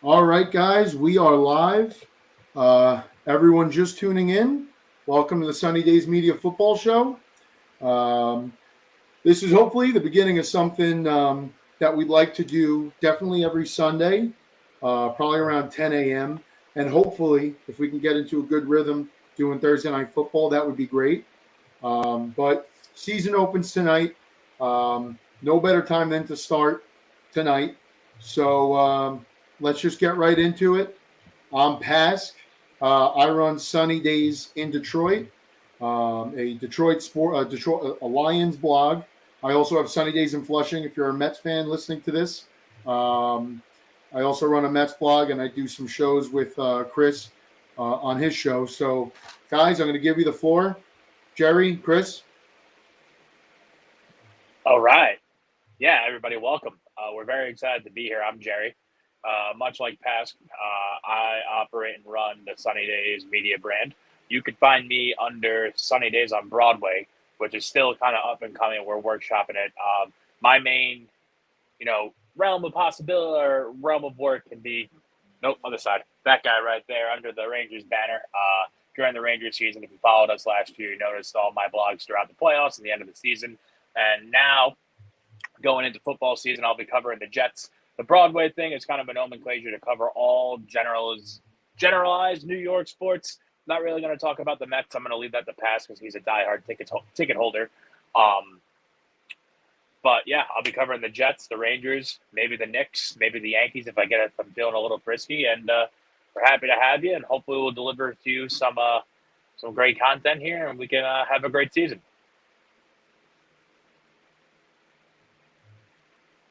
All right, guys, we are live. Everyone just tuning in, welcome to the Sunny Days Media Football Show. Um, this is hopefully the beginning of something that we'd like to do definitely every Sunday, probably around 10 a.m. And hopefully, if we can get into a good rhythm doing Thursday Night Football, that would be great. But season opens tonight. No better time than to start tonight. So let's just get right into it. I'm Pask. I run Sunny Days in Detroit, a Detroit sport, a Lions blog. I also have Sunny Days in Flushing. If you're a Mets fan listening to this, um, I also run a Mets blog and I do some shows with Chris on his show. So, guys, I'm going to give you the floor. Jerry, Chris. All right. Yeah, everybody, welcome. We're very excited to be here. I'm Jerry. Much like past, I operate and run the Sunny Days media brand. You could find me under Sunny Days on Broadway, which is still kind of up and coming. We're workshopping it. My main, realm of possibility or realm of work can be, nope, other side. That guy right there under the Rangers banner. During the Rangers season, if you followed us last year, you noticed all my blogs throughout the playoffs and the end of the season. And now going into football season, I'll be covering the Jets. The Broadway thing is kind of a nomenclature to cover all generalized New York sports. Not really going to talk about the Mets. I'm going to leave that to Pass because he's a diehard ticket holder. Um, but yeah, I'll be covering the Jets, the Rangers, maybe the Knicks, maybe the Yankees if I'm feeling a little frisky. And we're happy to have you, and hopefully we'll deliver to you some great content here, and we can have a great season.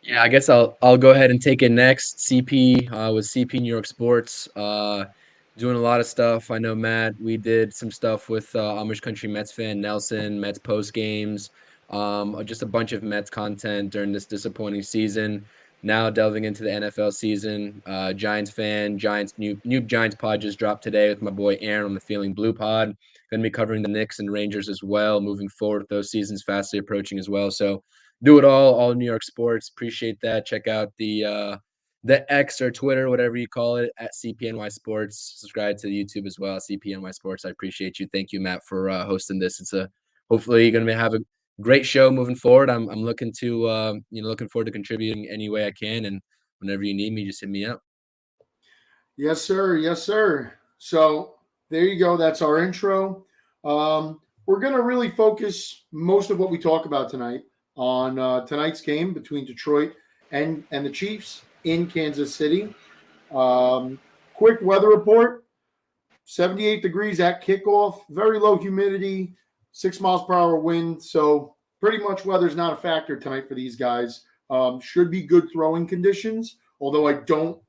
Yeah, I guess I'll go ahead and take it next. CP with CP New York Sports, doing a lot of stuff. I know Matt. We did some stuff with Amish Country Mets fan Nelson, Mets post games, just a bunch of Mets content during this disappointing season. Now delving into the NFL season, Giants fan, Giants new Giants pod just dropped today with my boy Aaron on the Feeling Blue pod. Going to be covering the Knicks and Rangers as well, moving forward with those seasons fastly approaching as well. So do it all New York sports. Appreciate that. Check out the X or Twitter, whatever you call it, at CPNY Sports. Subscribe to the YouTube as well, CPNY Sports. I appreciate you. Thank you, Matt, for hosting this. It's hopefully going to have a great show moving forward. I'm looking to looking forward to contributing any way I can, and whenever you need me, just hit me up. Yes, sir. Yes, sir. So there you go. That's our intro. We're going to really focus most of what we talk about tonight on tonight's game between Detroit and the Chiefs in Kansas City. Quick weather report: 78 degrees at kickoff, very low humidity, 6 miles per hour wind. So pretty much weather's not a factor tonight for these guys. Should be good throwing conditions, although I don't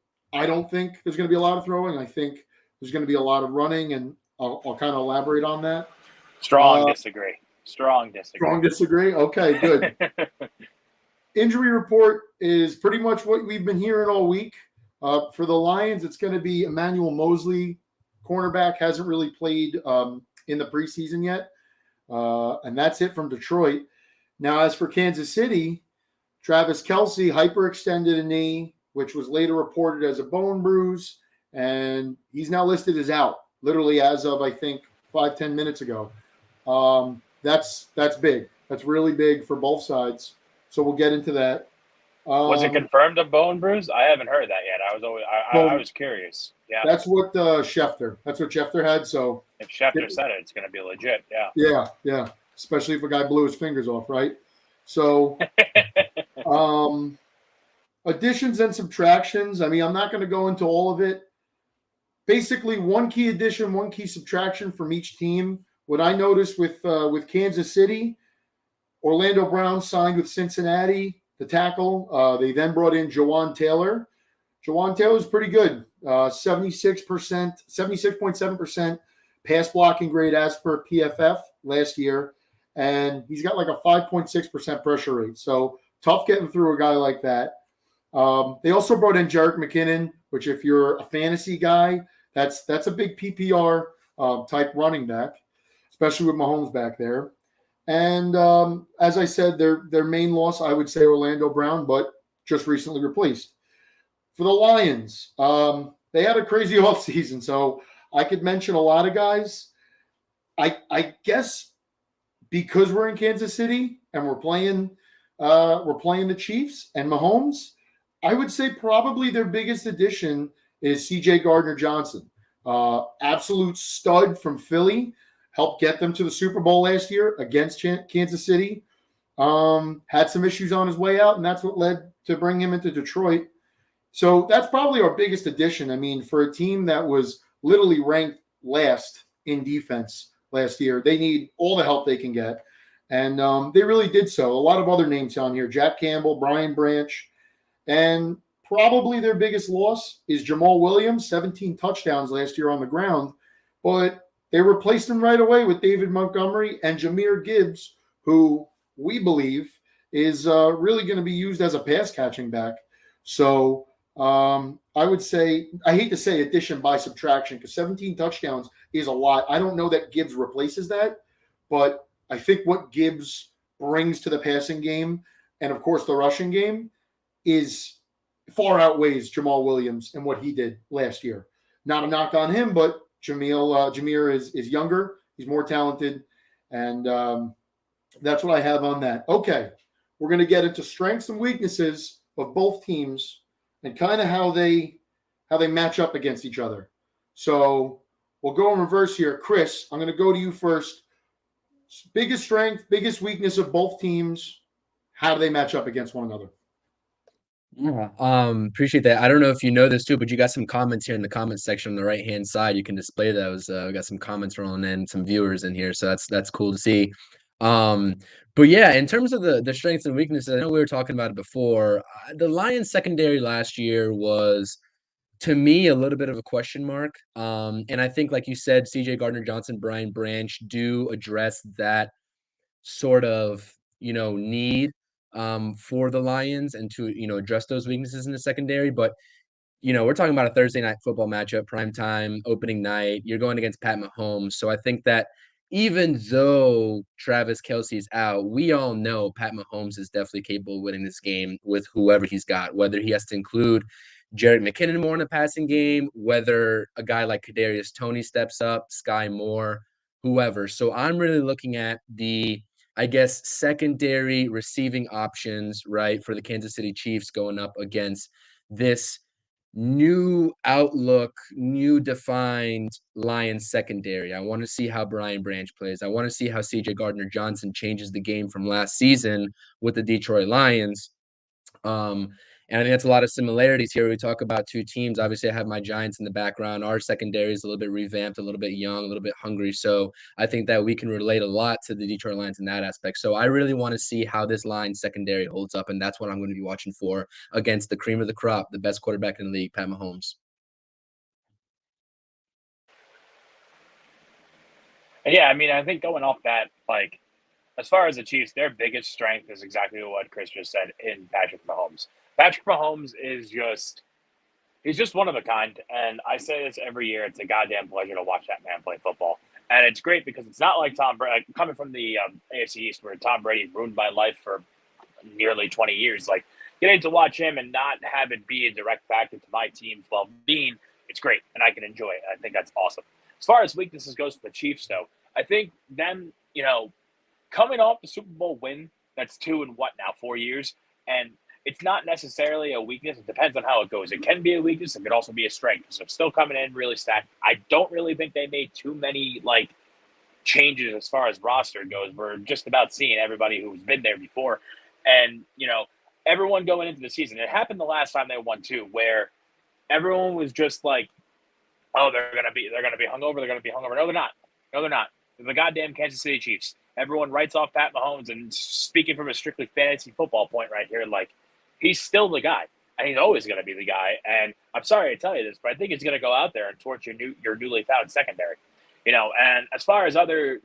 think there's going to be a lot of throwing. I think there's going to be a lot of running, and I'll kind of elaborate on that. Strong disagree. Strong disagree. Okay, good. Injury report is pretty much what we've been hearing all week. For the Lions, it's going to be Emmanuel Mosley, cornerback, hasn't really played in the preseason yet. And that's it from Detroit. Now, as for Kansas City, Travis Kelce hyperextended a knee, which was later reported as a bone bruise, and he's now listed as out, literally as of, I think, 5-10 minutes ago. That's big. That's really big for both sides. So we'll get into that. Was it confirmed a bone bruise? I haven't heard that yet. I was curious. Yeah, that's what Schefter. That's what Schefter had. So if Schefter said it, it's going to be legit. Yeah. Yeah. Especially if a guy blew his fingers off, right? So, additions and subtractions. I mean, I'm not going to go into all of it. Basically, one key addition, one key subtraction from each team. What I noticed with Kansas City, Orlando Brown signed with Cincinnati, the tackle. They then brought in Jawan Taylor. Jawan Taylor's pretty good. 76.7% pass blocking grade as per PFF last year. And he's got like a 5.6% pressure rate. So tough getting through a guy like that. They also brought in Jerick McKinnon, which if you're a fantasy guy, that's a big PPR type running back, especially with Mahomes back there. And as I said, their main loss, I would say Orlando Brown, but just recently replaced. For the Lions, they had a crazy offseason, so I could mention a lot of guys. I guess because we're in Kansas City and we're playing the Chiefs and Mahomes, I would say probably their biggest addition is C.J. Gardner-Johnson. Absolute stud from Philly, helped get them to the Super Bowl last year against Kansas City. Had some issues on his way out, and that's what led to bring him into Detroit. So that's probably our biggest addition. I mean, for a team that was literally ranked last in defense last year, they need all the help they can get. And they really did so. A lot of other names on here: Jack Campbell, Brian Branch, and probably their biggest loss is Jamal Williams, 17 touchdowns last year on the ground. But they replaced him right away with David Montgomery and Jahmyr Gibbs, who we believe is really going to be used as a pass catching back. So I would say, I hate to say addition by subtraction, because 17 touchdowns is a lot. I don't know that Gibbs replaces that, but I think what Gibbs brings to the passing game and, of course, the rushing game is far outweighs Jamal Williams and what he did last year. Not a knock on him, but Jahmyr is younger. He's more talented, and that's what I have on that. Okay, we're going to get into strengths and weaknesses of both teams and kind of how they match up against each other. So we'll go in reverse here. Chris, I'm going to go to you first. Biggest strength, biggest weakness of both teams. How do they match up against one another? Yeah, appreciate that. I don't know if you know this too, but you got some comments here in the comment section on the right-hand side. You can display those. We got some comments rolling in, some viewers in here, so that's cool to see. But yeah, in terms of the strengths and weaknesses, I know we were talking about it before. The Lions secondary last year was, to me, a little bit of a question mark. And I think, like you said, C.J. Gardner-Johnson, Brian Branch do address that sort of, need for the Lions and to, address those weaknesses in the secondary. But, we're talking about a Thursday night football matchup, prime time, opening night. You're going against Pat Mahomes. So I think that even though Travis Kelce's out, we all know Pat Mahomes is definitely capable of winning this game with whoever he's got, whether he has to include Jerick McKinnon more in the passing game, whether a guy like Kadarius Toney steps up, Sky Moore, whoever. So I'm really looking at the, I guess, secondary receiving options, right, for the Kansas City Chiefs going up against this new outlook, new defined Lions secondary. I want to see how Brian Branch plays. I want to see how CJ Gardner-Johnson changes the game from last season with the Detroit Lions. And I think that's a lot of similarities here. We talk about two teams. Obviously, I have my Giants in the background. Our secondary is a little bit revamped, a little bit young, a little bit hungry. So I think that we can relate a lot to the Detroit Lions in that aspect. So I really want to see how this line secondary holds up, and that's what I'm going to be watching for against the cream of the crop, the best quarterback in the league, Pat Mahomes. And yeah, I mean, I think going off that, like, as far as the Chiefs, their biggest strength is exactly what Chris just said in Patrick Mahomes. Patrick Mahomes is he's just one of a kind. And I say this every year. It's a goddamn pleasure to watch that man play football. And it's great because it's not like Tom Brady, coming from the AFC East, where Tom Brady ruined my life for nearly 20 years. Like, getting to watch him and not have it be a direct factor to my team's well-being, it's great. And I can enjoy it. I think that's awesome. As far as weaknesses goes for the Chiefs, though, I think them, coming off the Super Bowl win, that's 4 years, and it's not necessarily a weakness. It depends on how it goes. It can be a weakness. It could also be a strength. So it's still coming in really stacked. I don't really think they made too many changes as far as roster goes. We're just about seeing everybody who's been there before, and everyone going into the season. It happened the last time they won too, where everyone was just like, "Oh, they're gonna be hungover. They're gonna be hungover." No, they're not. No, they're not. They're the goddamn Kansas City Chiefs. Everyone writes off Pat Mahomes, and speaking from a strictly fantasy football point right here, he's still the guy, and he's always going to be the guy. And I'm sorry to tell you this, but I think he's going to go out there and torch your newly found secondary. And as far as other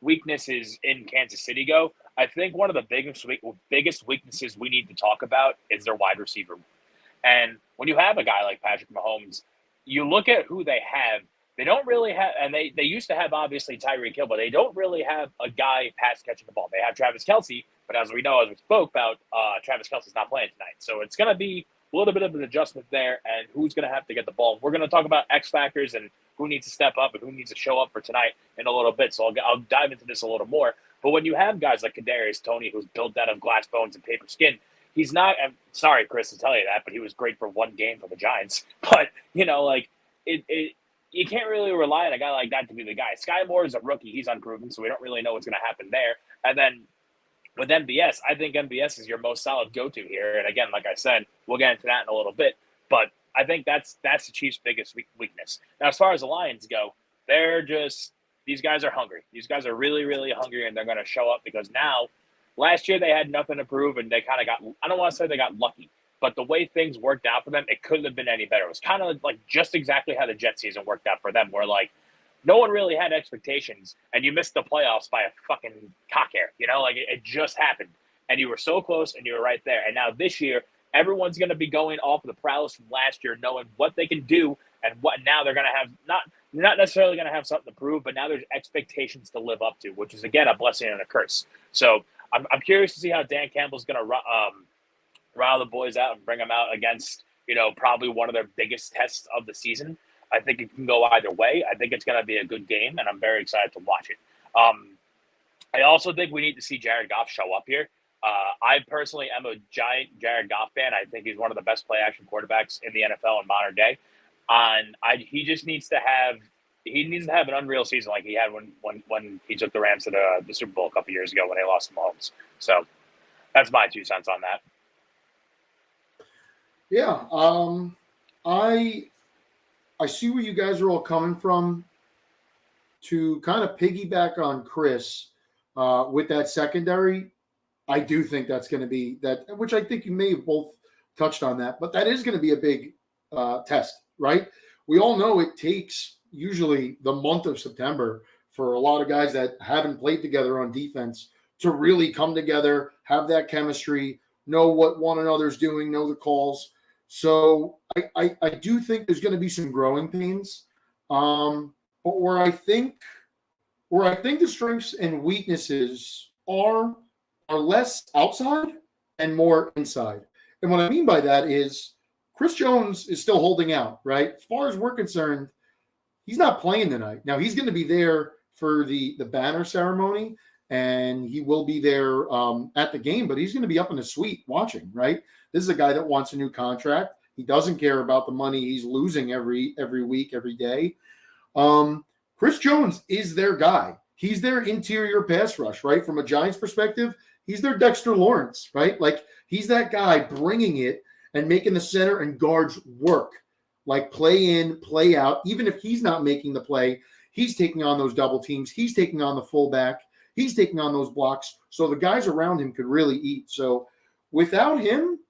weaknesses in Kansas City go, I think one of the biggest weaknesses we need to talk about is their wide receiver. And when you have a guy like Patrick Mahomes, you look at who they have. They don't really have, and they used to have, obviously, Tyreek Hill, but they don't really have a guy pass catching the ball. They have Travis Kelce, but as we know, as we spoke about, Travis Kelce's not playing tonight. So it's going to be little bit of an adjustment there, and who's going to have to get the ball. We're going to talk about X factors and who needs to step up and who needs to show up for tonight in a little bit. So I'll dive into this a little more. But when you have guys like Kadarius Toney, who's built out of glass bones and paper skin, he's not. I'm sorry, Chris, to tell you that, but he was great for one game for the Giants. But like you can't really rely on a guy like that to be the guy. Sky Moore is a rookie; he's unproven, so we don't really know what's going to happen there. And then with MBS, I think MBS is your most solid go-to here. And again, like I said, we'll get into that in a little bit. But I think that's the Chiefs' biggest weakness. Now, as far as the Lions go, these guys are hungry. These guys are really, really hungry, and they're going to show up because now, last year they had nothing to prove, and they kind of got, I don't want to say they got lucky, but the way things worked out for them, it couldn't have been any better. It was kind of like just exactly how the Jet season worked out for them, where like no one really had expectations, and you missed the playoffs by a fucking cock hair. It just happened, and you were so close, and you were right there. And now this year, everyone's going to be going off of the prowess from last year, knowing what they can do, and what now they're going to have not necessarily going to have something to prove, but now there's expectations to live up to, which is again a blessing and a curse. So I'm curious to see how Dan Campbell's going to rile the boys out and bring them out against probably one of their biggest tests of the season. I think it can go either way. I think it's going to be a good game, and I'm very excited to watch it. I also think we need to see Jared Goff show up here. I personally am a giant Jared Goff fan. I think he's one of the best play-action quarterbacks in the NFL in modern day. And he just needs to have an unreal season like he had when he took the Rams to the Super Bowl a couple years ago when they lost to Mahomes. So that's my 2 cents on that. Yeah, I see where you guys are all coming from. To kind of piggyback on Chris with that secondary, I do think that's going to be that, which I think you may have both touched on that, but that is going to be a big test, right? We all know it takes usually the month of September for a lot of guys that haven't played together on defense to really come together, have that chemistry, know what one another's doing, know the calls. So I do think there's going to be some growing pains. But where I think the strengths and weaknesses are less outside and more inside. And what I mean by that is Chris Jones is still holding out, right? As far as we're concerned, he's not playing tonight. Now he's going to be there for the banner ceremony, and he will be there at the game, but he's going to be up in the suite watching, right? This is a guy that wants a new contract. He doesn't care about the money he's losing every week, every day. Chris Jones is their guy. He's their interior pass rush, right? From a Giants perspective, he's their Dexter Lawrence, right? Like he's that guy bringing it and making the center and guards work, like play in, play out. Even if he's not making the play, he's taking on those double teams. He's taking on the fullback. He's taking on those blocks. So the guys around him could really eat. So without him,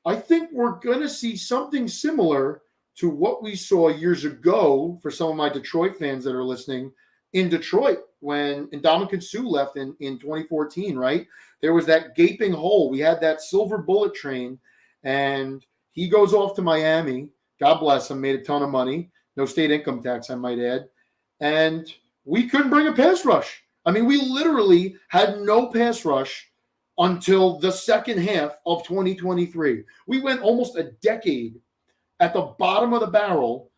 I think we're going to see something similar to what we saw years ago for some of my Detroit fans that are listening in Detroit when Ndamukong Suh left in 2014, right? There was that gaping hole. We had that silver bullet train, and he goes off to Miami. God bless him, made a ton of money. No state income tax, I might add. And we couldn't bring a pass rush. I mean, we literally had no pass rush until the second half of 2023. We went almost a decade at the bottom of the barrel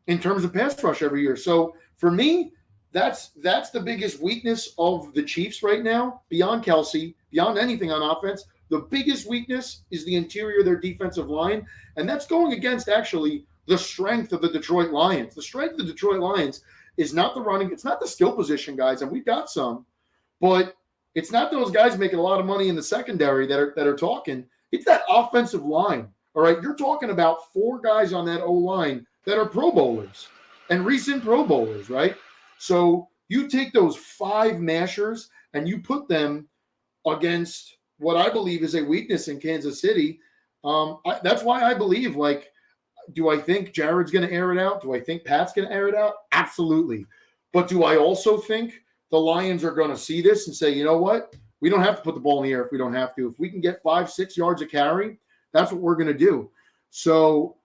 in terms of pass rush every year. So for me, that's the biggest weakness of the Chiefs right now, beyond Kelsey, beyond anything on offense. The biggest weakness is the interior of their defensive line, and that's going against actually the strength of the Detroit Lions. The strength of the Detroit Lions is not the running, it's not the skill position guys, and we've got some, but it's not those guys making a lot of money in the secondary that are talking. It's that offensive line. All right, you're talking about 4 guys on that O-line that are Pro Bowlers and recent Pro Bowlers, right? So you take those 5 mashers and you put them against what I believe is a weakness in Kansas City. That's why I believe, like, do I think Jared's going to air it out? Do I think Pat's going to air it out? Absolutely. But do I also think the Lions are going to see this and say, you know what? We don't have to put the ball in the air if we don't have to. If we can get 5-6 yards of carry, that's what we're going to do. So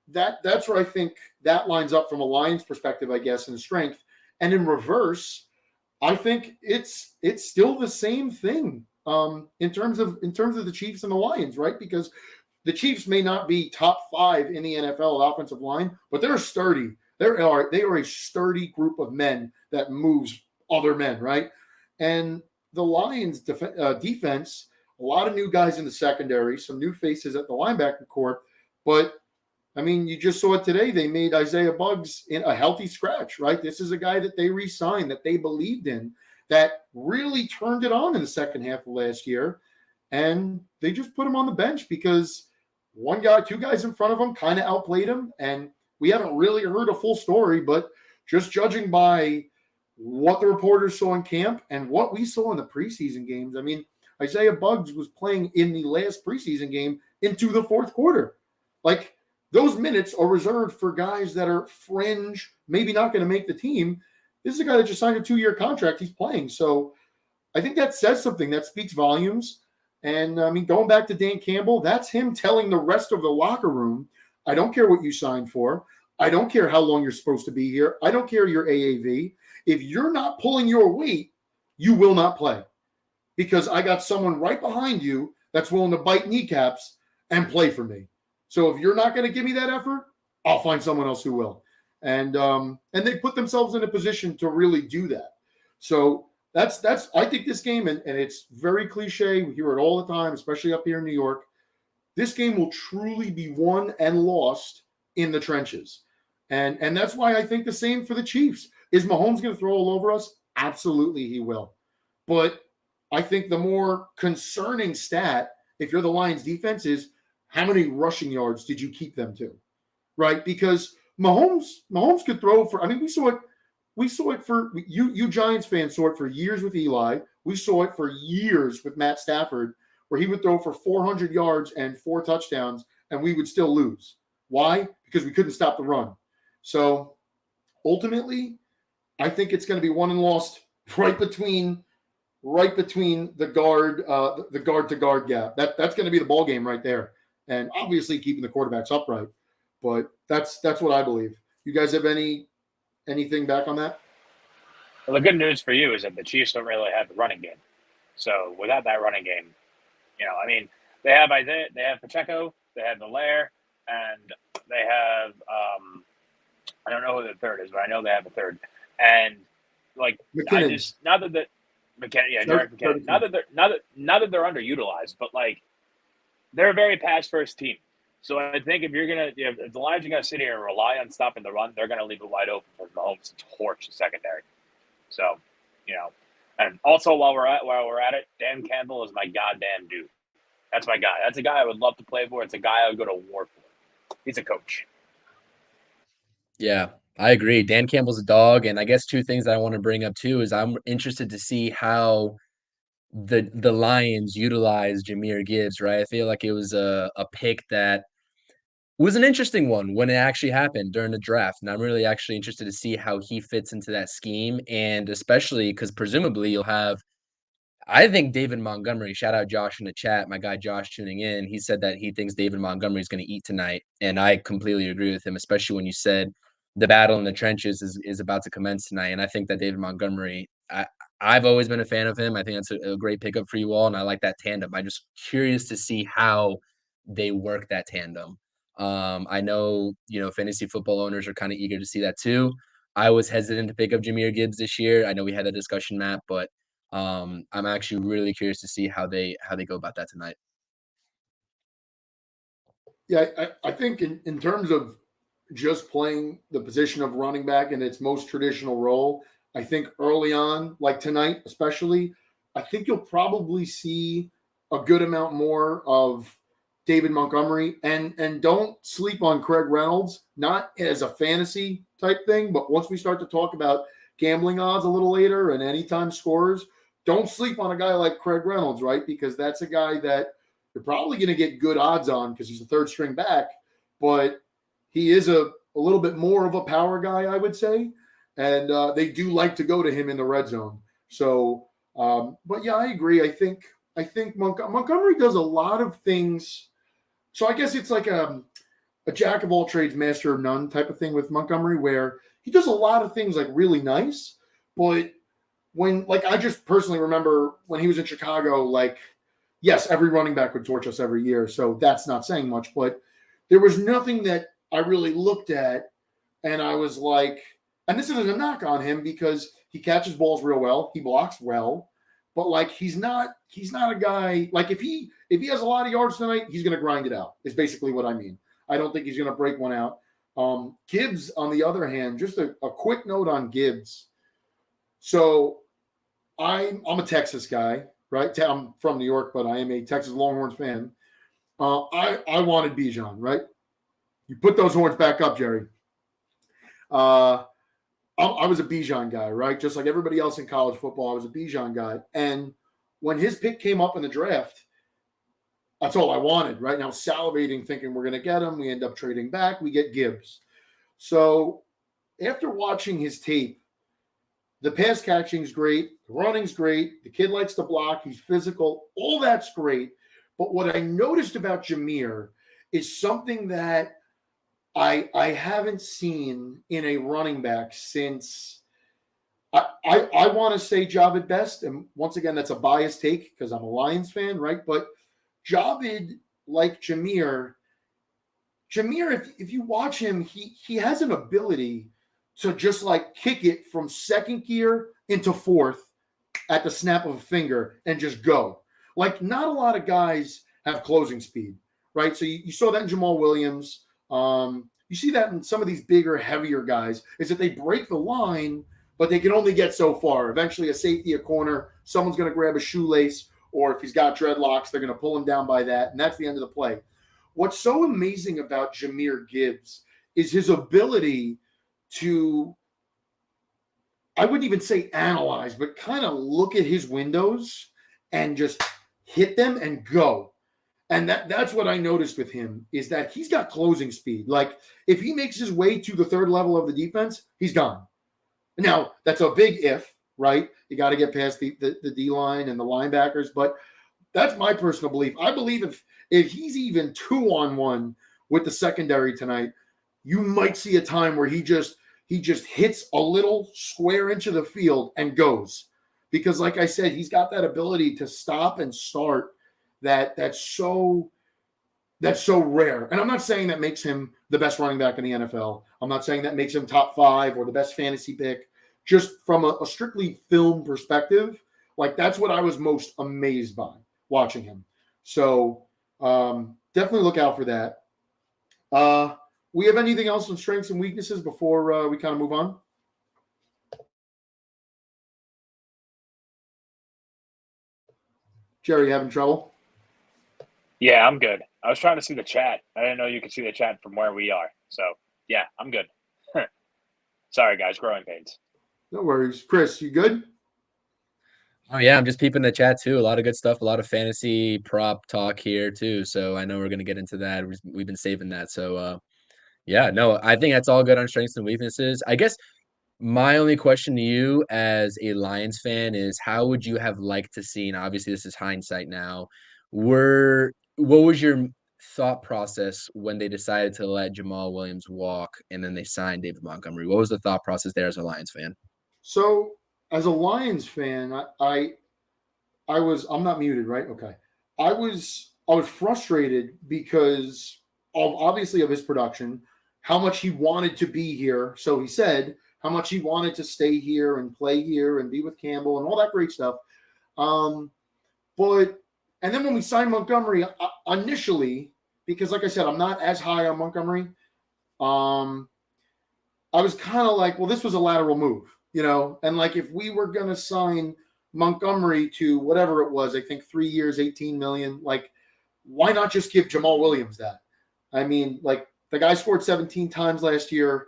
that's where I think that lines up from a Lions perspective, I guess, in strength. And in reverse, I think it's still the same thing in terms of the Chiefs and the Lions, right? Because the Chiefs may not be top 5 in the NFL offensive line, but they're sturdy. They are a sturdy group of men that moves other men, right? And the Lions' defense, a lot of new guys in the secondary, some new faces at the linebacker corps, but I mean, you just saw it today. They made Isaiah Buggs in a healthy scratch, right? This is a guy that they re-signed, that they believed in, that really turned it on in the second half of last year. And they just put him on the bench because two guys in front of him kind of outplayed him. And we haven't really heard a full story, but just judging by what the reporters saw in camp and what we saw in the preseason games, I mean, Isaiah Buggs was playing in the last preseason game into the fourth quarter. Like, those minutes are reserved for guys that are fringe, maybe not going to make the team. This is a guy that just signed a 2-year contract. He's playing. So I think that says something. That speaks volumes. And, I mean, going back to Dan Campbell, that's him telling the rest of the locker room, I don't care what you signed for. I don't care how long you're supposed to be here. I don't care your AAV. If you're not pulling your weight, you will not play. Because I got someone right behind you that's willing to bite kneecaps and play for me. So if you're not going to give me that effort, I'll find someone else who will. And they put themselves in a position to really do that. So that's I think this game, and it's very cliche. We hear it all the time, especially up here in New York. This game will truly be won and lost in the trenches. And that's why I think the same for the Chiefs. Is Mahomes going to throw all over us? Absolutely he will. But I think the more concerning stat, if you're the Lions defense, is how many rushing yards did you keep them to? Right? Because Mahomes could throw for, I mean, we saw it for you Giants fans saw it for years with Eli. We saw it for years with Matt Stafford, where he would throw for 400 yards and 4 touchdowns, and we would still lose. Why? Because we couldn't stop the run. So ultimately, I think it's going to be won and lost right between the guard to guard gap. That's going to be the ball game right there. And obviously keeping the quarterbacks upright. But that's what I believe. You guys have anything back on that? Well, the good news for you is that the Chiefs don't really have the running game. So without that running game, I mean, they have Isaiah, they have Pacheco, they have Belair, and they have I don't know who the third is, but I know they have a third. And like McKinnon. I just now that the McKinnon, Derek McKinnon, now that they're underutilized, but like they're a very pass first team. So I think if the Lions are gonna sit here and rely on stopping the run, they're gonna leave it wide open for Mahomes to torch the secondary. So, and also while we're at it, Dan Campbell is my goddamn dude. That's my guy. That's a guy I would love to play for. It's a guy I would go to war for. He's a coach. Yeah, I agree. Dan Campbell's a dog, and I guess 2 things that I want to bring up too is I'm interested to see how the Lions utilize Jahmyr Gibbs, right? I feel like it was a pick that was an interesting one when it actually happened during the draft, and I'm really actually interested to see how he fits into that scheme, and especially because presumably you'll have I think David Montgomery, shout out Josh in the chat, my guy Josh tuning in, he said that he thinks David Montgomery is going to eat tonight, and I completely agree with him, especially when you said the battle in the trenches is about to commence tonight, and I think that David Montgomery, I've always been a fan of him. I think that's a great pickup for you all, and I like that tandem. I'm just curious to see how they work that tandem. I know, fantasy football owners are kind of eager to see that too. I was hesitant to pick up Jahmyr Gibbs this year. I know we had that discussion, Matt, but I'm actually really curious to see how they go about that tonight. Yeah, I think in terms of just playing the position of running back in its most traditional role, I think early on, like tonight especially, I think you'll probably see a good amount more of David Montgomery. And don't sleep on Craig Reynolds, not as a fantasy type thing, but once we start to talk about gambling odds a little later and anytime scorers, don't sleep on a guy like Craig Reynolds, right? Because that's a guy that you're probably going to get good odds on because he's a third string back, but he is a little bit more of a power guy, I would say. And they do like to go to him in the red zone. So, but yeah, I agree. I think Montgomery does a lot of things. So I guess it's like a jack of all trades, master of none type of thing with Montgomery, where he does a lot of things like really nice, but when, like, I just personally remember when he was in Chicago, like, yes, every running back would torch us every year, so that's not saying much. But there was nothing that I really looked at, and I was like, and this isn't a knock on him because he catches balls real well, he blocks well, but like he's not a guy like if he has a lot of yards tonight, he's going to grind it out. Is basically what I mean. I don't think he's going to break one out. Gibbs, on the other hand, just a quick note on Gibbs. So I'm a Texas guy, right? I'm from New York, but I am a Texas Longhorns fan. I wanted Bijan, right? You put those horns back up, Jerry. I was a Bijan guy, right? Just like everybody else in college football, I was a Bijan guy. And when his pick came up in the draft, that's all I wanted, right? Now salivating, thinking we're going to get him. We end up trading back. We get Gibbs. So after watching his tape, the pass catching's great. The running's great. The kid likes to block. He's physical. All that's great. But what I noticed about Jameer is something that I haven't seen in a running back since I want to say Javid Best. And once again, that's a biased take because I'm a Lions fan, right? But Javid, like Jameer, if you watch him, he has an ability to just like kick it from second gear into fourth at the snap of a finger and just go. Like not a lot of guys have closing speed, right? So you saw that in Jamal Williams. You see that in some of these bigger, heavier guys is that they break the line, but they can only get so far. Eventually a safety, a corner, someone's going to grab a shoelace, or if he's got dreadlocks, they're going to pull him down by that. And that's the end of the play. What's so amazing about Jameer Gibbs is his ability to, I wouldn't even say analyze, but kind of look at his windows and just hit them and go. And that's what I noticed with him is that he's got closing speed. Like if he makes his way to the third level of the defense, he's gone. Now, that's a big if, right? You got to get past the D-line and the linebackers, but that's my personal belief. I believe if he's even 2-on-1 with the secondary tonight, you might see a time where he just hits a little square inch of the field and goes. Because like I said, he's got that ability to stop and start that's so rare. And I'm not saying that makes him the best running back in the NFL. I'm not saying that makes him top 5 or the best fantasy pick. Just from a strictly film perspective, like that's what I was most amazed by watching him. So definitely look out for that. We have anything else on strengths and weaknesses before we kind of move on? Jerry, you having trouble? Yeah, I'm good. I was trying to see the chat. I didn't know you could see the chat from where we are. So, yeah, I'm good. Sorry, guys. Growing pains. No worries. Chris, you good? Oh yeah, I'm just peeping the chat too. A lot of good stuff, a lot of fantasy prop talk here too. So I know we're gonna get into that. We've been saving that. So yeah, no, I think that's all good on strengths and weaknesses. I guess my only question to you as a Lions fan is how would you have liked to see, and obviously this is hindsight now, what was your thought process when they decided to let Jamal Williams walk and then they signed David Montgomery? What was the thought process there as a Lions fan? So as a Lions fan, I'm not muted, right? Okay. I was frustrated because obviously of his production, how much he wanted to be here. So he said how much he wanted to stay here and play here and be with Campbell and all that great stuff. But and then when we signed Montgomery initially, because like I said, I'm not as high on Montgomery. I was kind of like, well, this was a lateral move, and like if we were going to sign Montgomery to whatever it was, I think 3 years, 18 million, like why not just give Jamal Williams that? I mean, like the guy scored 17 times last year.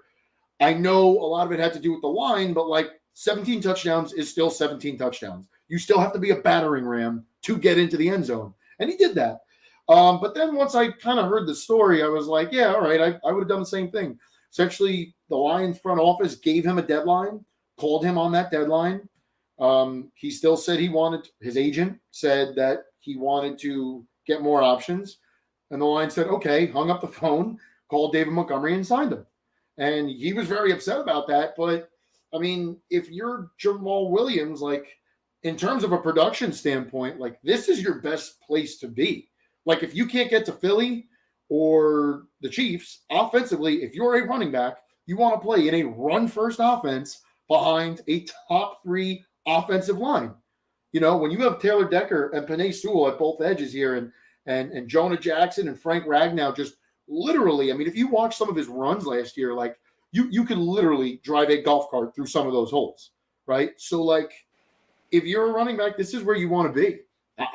I know a lot of it had to do with the line, but like 17 touchdowns is still 17 touchdowns. You still have to be a battering ram to get into the end zone. And he did that. But then once I kind of heard the story, I was like, yeah, all right, I would have done the same thing. Essentially, the Lions front office gave him a deadline, called him on that deadline. He still said his agent said that he wanted to get more options. And the Lions said, okay, hung up the phone, called David Montgomery and signed him. And he was very upset about that. But I mean, if you're Jamal Williams, like in terms of a production standpoint, like this is your best place to be. Like if you can't get to Philly or the Chiefs offensively, if you're a running back, you want to play in a run first offense behind a top 3 offensive line. You know, when you have Taylor Decker and Penei Sewell at both edges here and Jonah Jackson and Frank Ragnow just literally, I mean, if you watch some of his runs last year, like you could literally drive a golf cart through some of those holes, right? So like if you're a running back, this is where you want to be,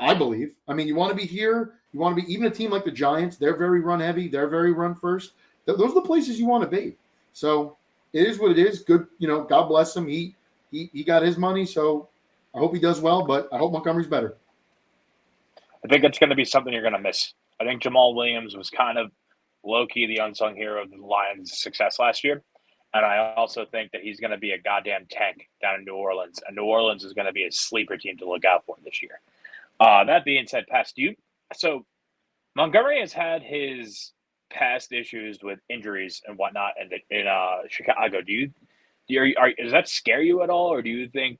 I believe. I mean, you want to be here. You want to be even a team like the Giants. They're very run heavy. They're very run first. Those are the places you want to be. So it is what it is. Good, you know. God bless him. He got his money. So I hope he does well. But I hope Montgomery's better. I think it's going to be something you're going to miss. I think Jamal Williams was kind of low-key the unsung hero of the Lions' success last year. And I also think that he's going to be a goddamn tank down in New Orleans. And New Orleans is going to be a sleeper team to look out for this year. That being said, so Montgomery has had his past issues with injuries and whatnot in Chicago. Does that scare you at all? Or do you think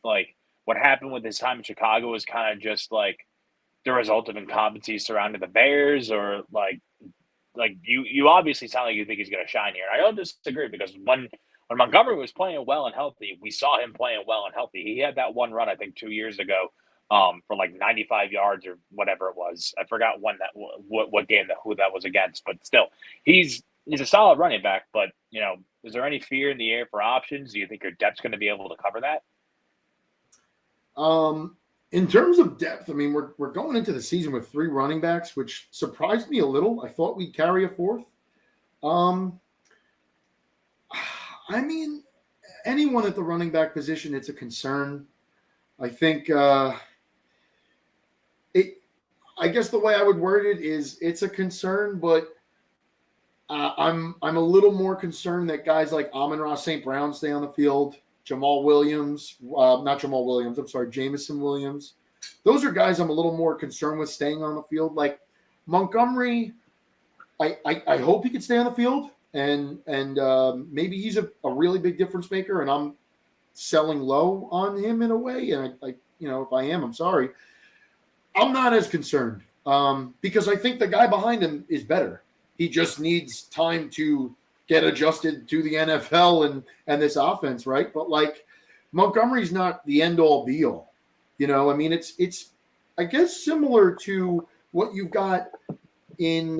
what happened with his time in Chicago was kind of just like the result of incompetency surrounding the Bears, or like you obviously sound like you think he's going to shine here. I don't disagree, because when Montgomery was playing well and healthy, we saw him playing well and healthy. He had that one run, I think 2 years ago, for like 95 yards or whatever it was. I forgot what game who that was against, but still, he's a solid running back. But you know, is there any fear in the air for options? Do you think your depth's going to be able to cover that? In terms of depth, I mean, we're going into the season with 3 running backs, which surprised me a little. I thought we'd carry a 4th. I mean, anyone at the running back position, it's a concern. I think I guess the way I would word it is it's a concern, but I'm a little more concerned that guys like Amon-Ra St. Brown stay on the field. Jamal Williams, not Jamal Williams, I'm sorry, Jamison Williams. Those are guys I'm a little more concerned with staying on the field. Like Montgomery, I hope he can stay on the field, and maybe he's a really big difference maker, and I'm selling low on him in a way. And I you know, if I am, I'm sorry. I'm not as concerned because I think the guy behind him is better. He just needs time to get adjusted to the NFL and this offense, right? But like Montgomery's not the end all be all. You know, I mean, it's I guess similar to what you've got in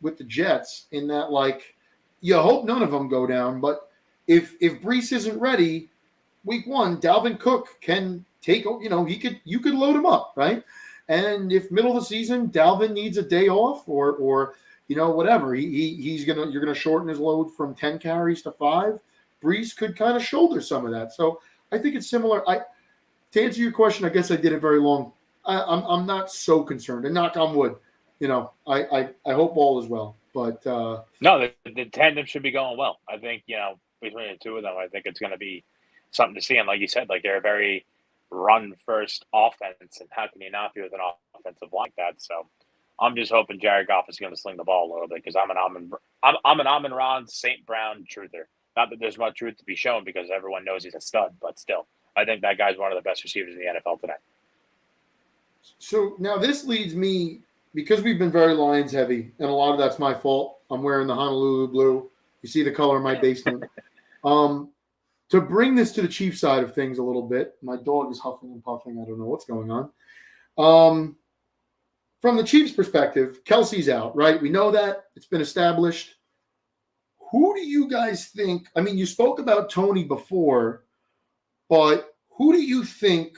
with the Jets, in that like you hope none of them go down, but if Brees isn't ready week 1, Dalvin Cook can take, you know, you could load him up, right? And if middle of the season Dalvin needs a day off or you know, whatever, you're gonna shorten his load from 10 carries to 5. Brees could kind of shoulder some of that. So I think it's similar. To answer your question, I guess I did it very long. I'm not so concerned. And knock on wood, you know, I hope all is well. But no, the tandem should be going well. I think, you know, between the two of them, I think it's going to be something to see. And like you said, like they're a very run first offense, and how can you not be with an offensive like that? So I'm just hoping Jared Goff is going to sling the ball a little bit, because I'm an Amon-Ra St. Brown truther. Not that there's much truth to be shown, because everyone knows he's a stud, but still, I think that guy's one of the best receivers in the NFL today. So now this leads me, because we've been very Lions heavy, and a lot of that's my fault. I'm wearing the Honolulu blue. You see the color of my basement. To bring this to the Chiefs side of things a little bit, my dog is huffing and puffing. I don't know what's going on. From the Chiefs' perspective, Kelsey's out, right? We know that. It's been established. Who do you guys think? I mean, you spoke about Tony before, but who do you think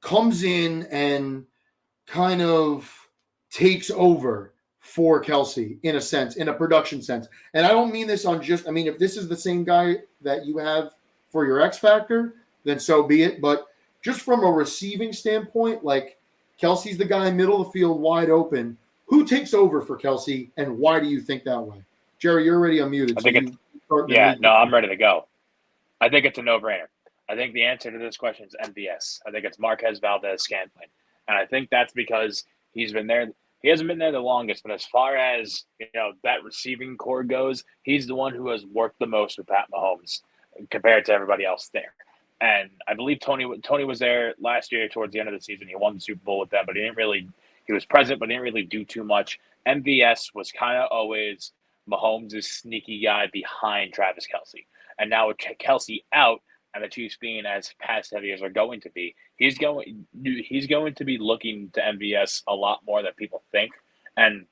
comes in and kind of takes over for Kelsey in a sense, in a production sense? And I don't mean this on just, I mean, if this is the same guy that you have for your X Factor, then so be it. But just from a receiving standpoint, like Kelsey's the guy middle of the field, wide open. Who takes over for Kelsey, and why do you think that way? Jerry, you're already unmuted. I think I'm ready to go. I think it's a no-brainer. I think the answer to this question is MVS. I think it's Marquez Valdez-Scantling. And I think that's because he's been there. He hasn't been there the longest, but as far as, you know, that receiving core goes, he's the one who has worked the most with Pat Mahomes compared to everybody else there. And I believe Tony was there last year towards the end of the season. He won the Super Bowl with them, but he was present, but didn't really do too much. MVS was kind of always Mahomes' sneaky guy behind Travis Kelsey. And now with Kelsey out and the Chiefs being as pass heavy as they're going to be, he's going to be looking to MVS a lot more than people think. And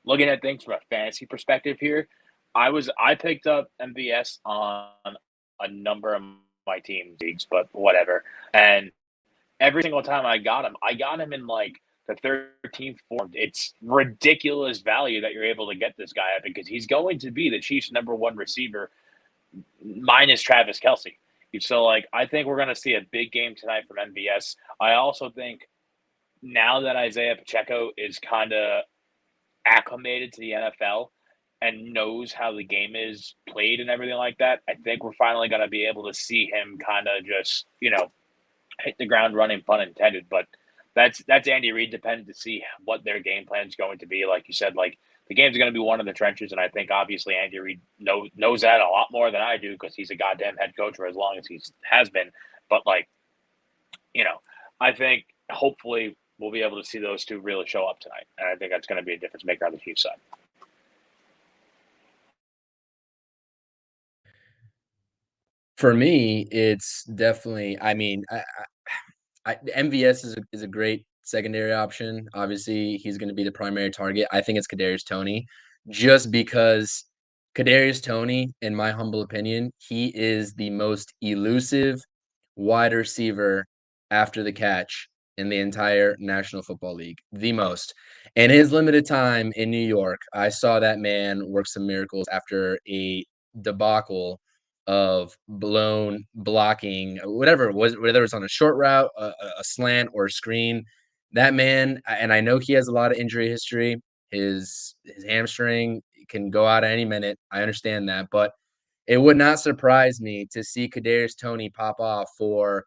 looking at things from a fantasy perspective here, I picked up MVS on a number of my team leagues, but whatever. And every single time I got him in like the 13th form. It's ridiculous value that you're able to get this guy at because he's going to be the Chiefs' number one receiver minus Travis Kelsey. So like I think we're gonna see a big game tonight from MVS. I also think now that Isaiah Pacheco is kind of acclimated to the NFL and knows how the game is played and everything like that, I think we're finally going to be able to see him kind of just, hit the ground running, pun intended. But that's Andy Reid dependent to see what their game plan is going to be. Like you said, like the game's going to be one of the trenches, and I think obviously Andy Reid knows that a lot more than I do because he's a goddamn head coach for as long as he has been. But I think hopefully we'll be able to see those two really show up tonight, and I think that's going to be a difference maker on the Chiefs side. For me, it's definitely. I mean, MVS is a great secondary option. Obviously, he's going to be the primary target. I think it's Kadarius Toney, just because Kadarius Toney, in my humble opinion, he is the most elusive wide receiver after the catch in the entire National Football League. The most. In his limited time in New York, I saw that man work some miracles after a debacle of blown blocking, whatever it was, whether it's on a short route, a slant, or a screen. That man, and I know he has a lot of injury history. His hamstring can go out at any minute. I understand that, but it would not surprise me to see Kadarius Toney pop off for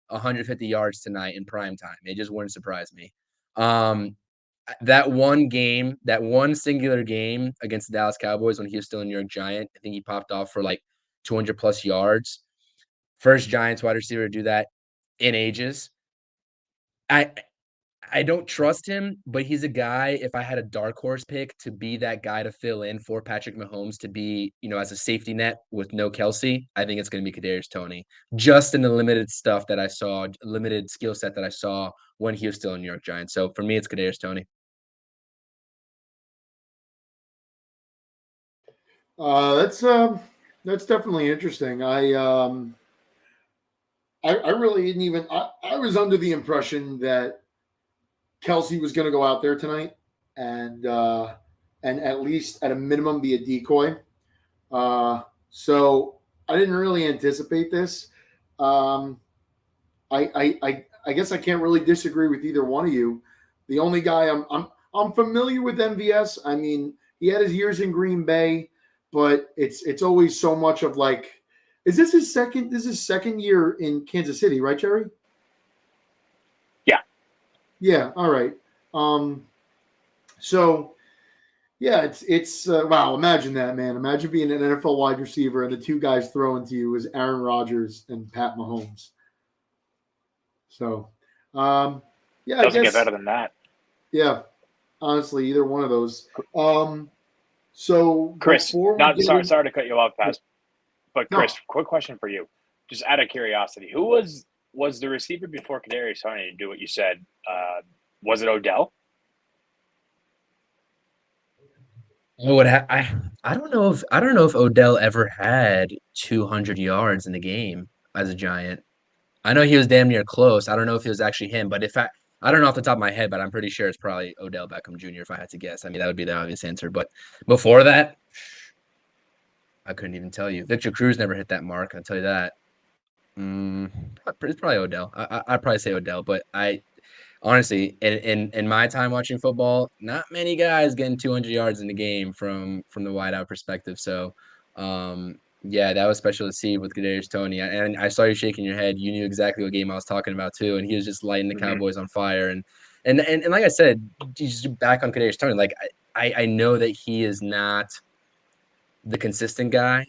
150 yards tonight in prime time. It just wouldn't surprise me. That one singular game against the Dallas Cowboys when he was still a New York Giant, I think he popped off for like 200 plus yards. First Giants wide receiver to do that in ages. I don't trust him, but he's a guy, if I had a dark horse pick to be that guy to fill in for Patrick Mahomes to be, as a safety net with no Kelsey, I think it's going to be Kadarius Toney. Just in the limited stuff that I saw, limited skill set that I saw when he was still in New York Giants. So for me, it's Kadarius Toney. That's definitely interesting. I really didn't even. I was under the impression that Kelsey was going to go out there tonight and at least at a minimum be a decoy. So I didn't really anticipate this. I guess I can't really disagree with either one of you. The only guy I'm familiar with MVS. I mean, he had his years in Green Bay, but it's always so much of like, is this his second? This is his second year in Kansas City, right, Jerry? Yeah. Yeah. All right. So yeah, it's wow. Imagine that, man. Imagine being an NFL wide receiver and the two guys throwing to you is Aaron Rodgers and Pat Mahomes. So, yeah, Doesn't I get guess better than that. yeah. Honestly, either one of those. So Chris, sorry to cut you off, Paz. But Chris, No. quick question for you, just out of curiosity, who was the receiver before Kadarius Toney to do what you said? Was it Odell? I don't know if Odell ever had 200 yards in the game as a Giant. I know he was damn near close. I don't know if it was actually him, but I don't know off the top of my head, but I'm pretty sure it's probably Odell Beckham Jr. if I had to guess. I mean, that would be the obvious answer. But before that, I couldn't even tell you. Victor Cruz never hit that mark. I'll tell you that. It's probably Odell. I'd probably say Odell, but honestly, in my time watching football, not many guys getting 200 yards in the game from the wideout perspective. So, yeah, that was special to see with Kadarius Toney. And I saw you shaking your head. You knew exactly what game I was talking about too, and he was just lighting the Cowboys on fire. And like I said, just back on Kadarius Toney, like I know that he is not the consistent guy,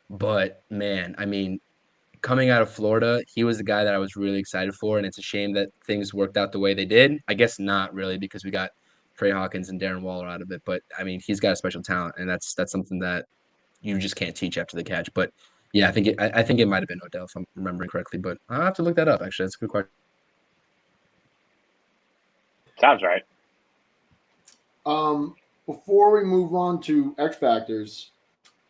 but man, I mean, coming out of Florida, he was the guy that I was really excited for, and it's a shame that things worked out the way they did. I guess not really because we got Trey Hawkins and Darren Waller out of it, but I mean, he's got a special talent, and that's something that you just can't teach after the catch. But yeah, I think it might have been Odell if I'm remembering correctly, but I'll have to look that up. Actually, that's a good question. Sounds right. Before we move on to X Factors,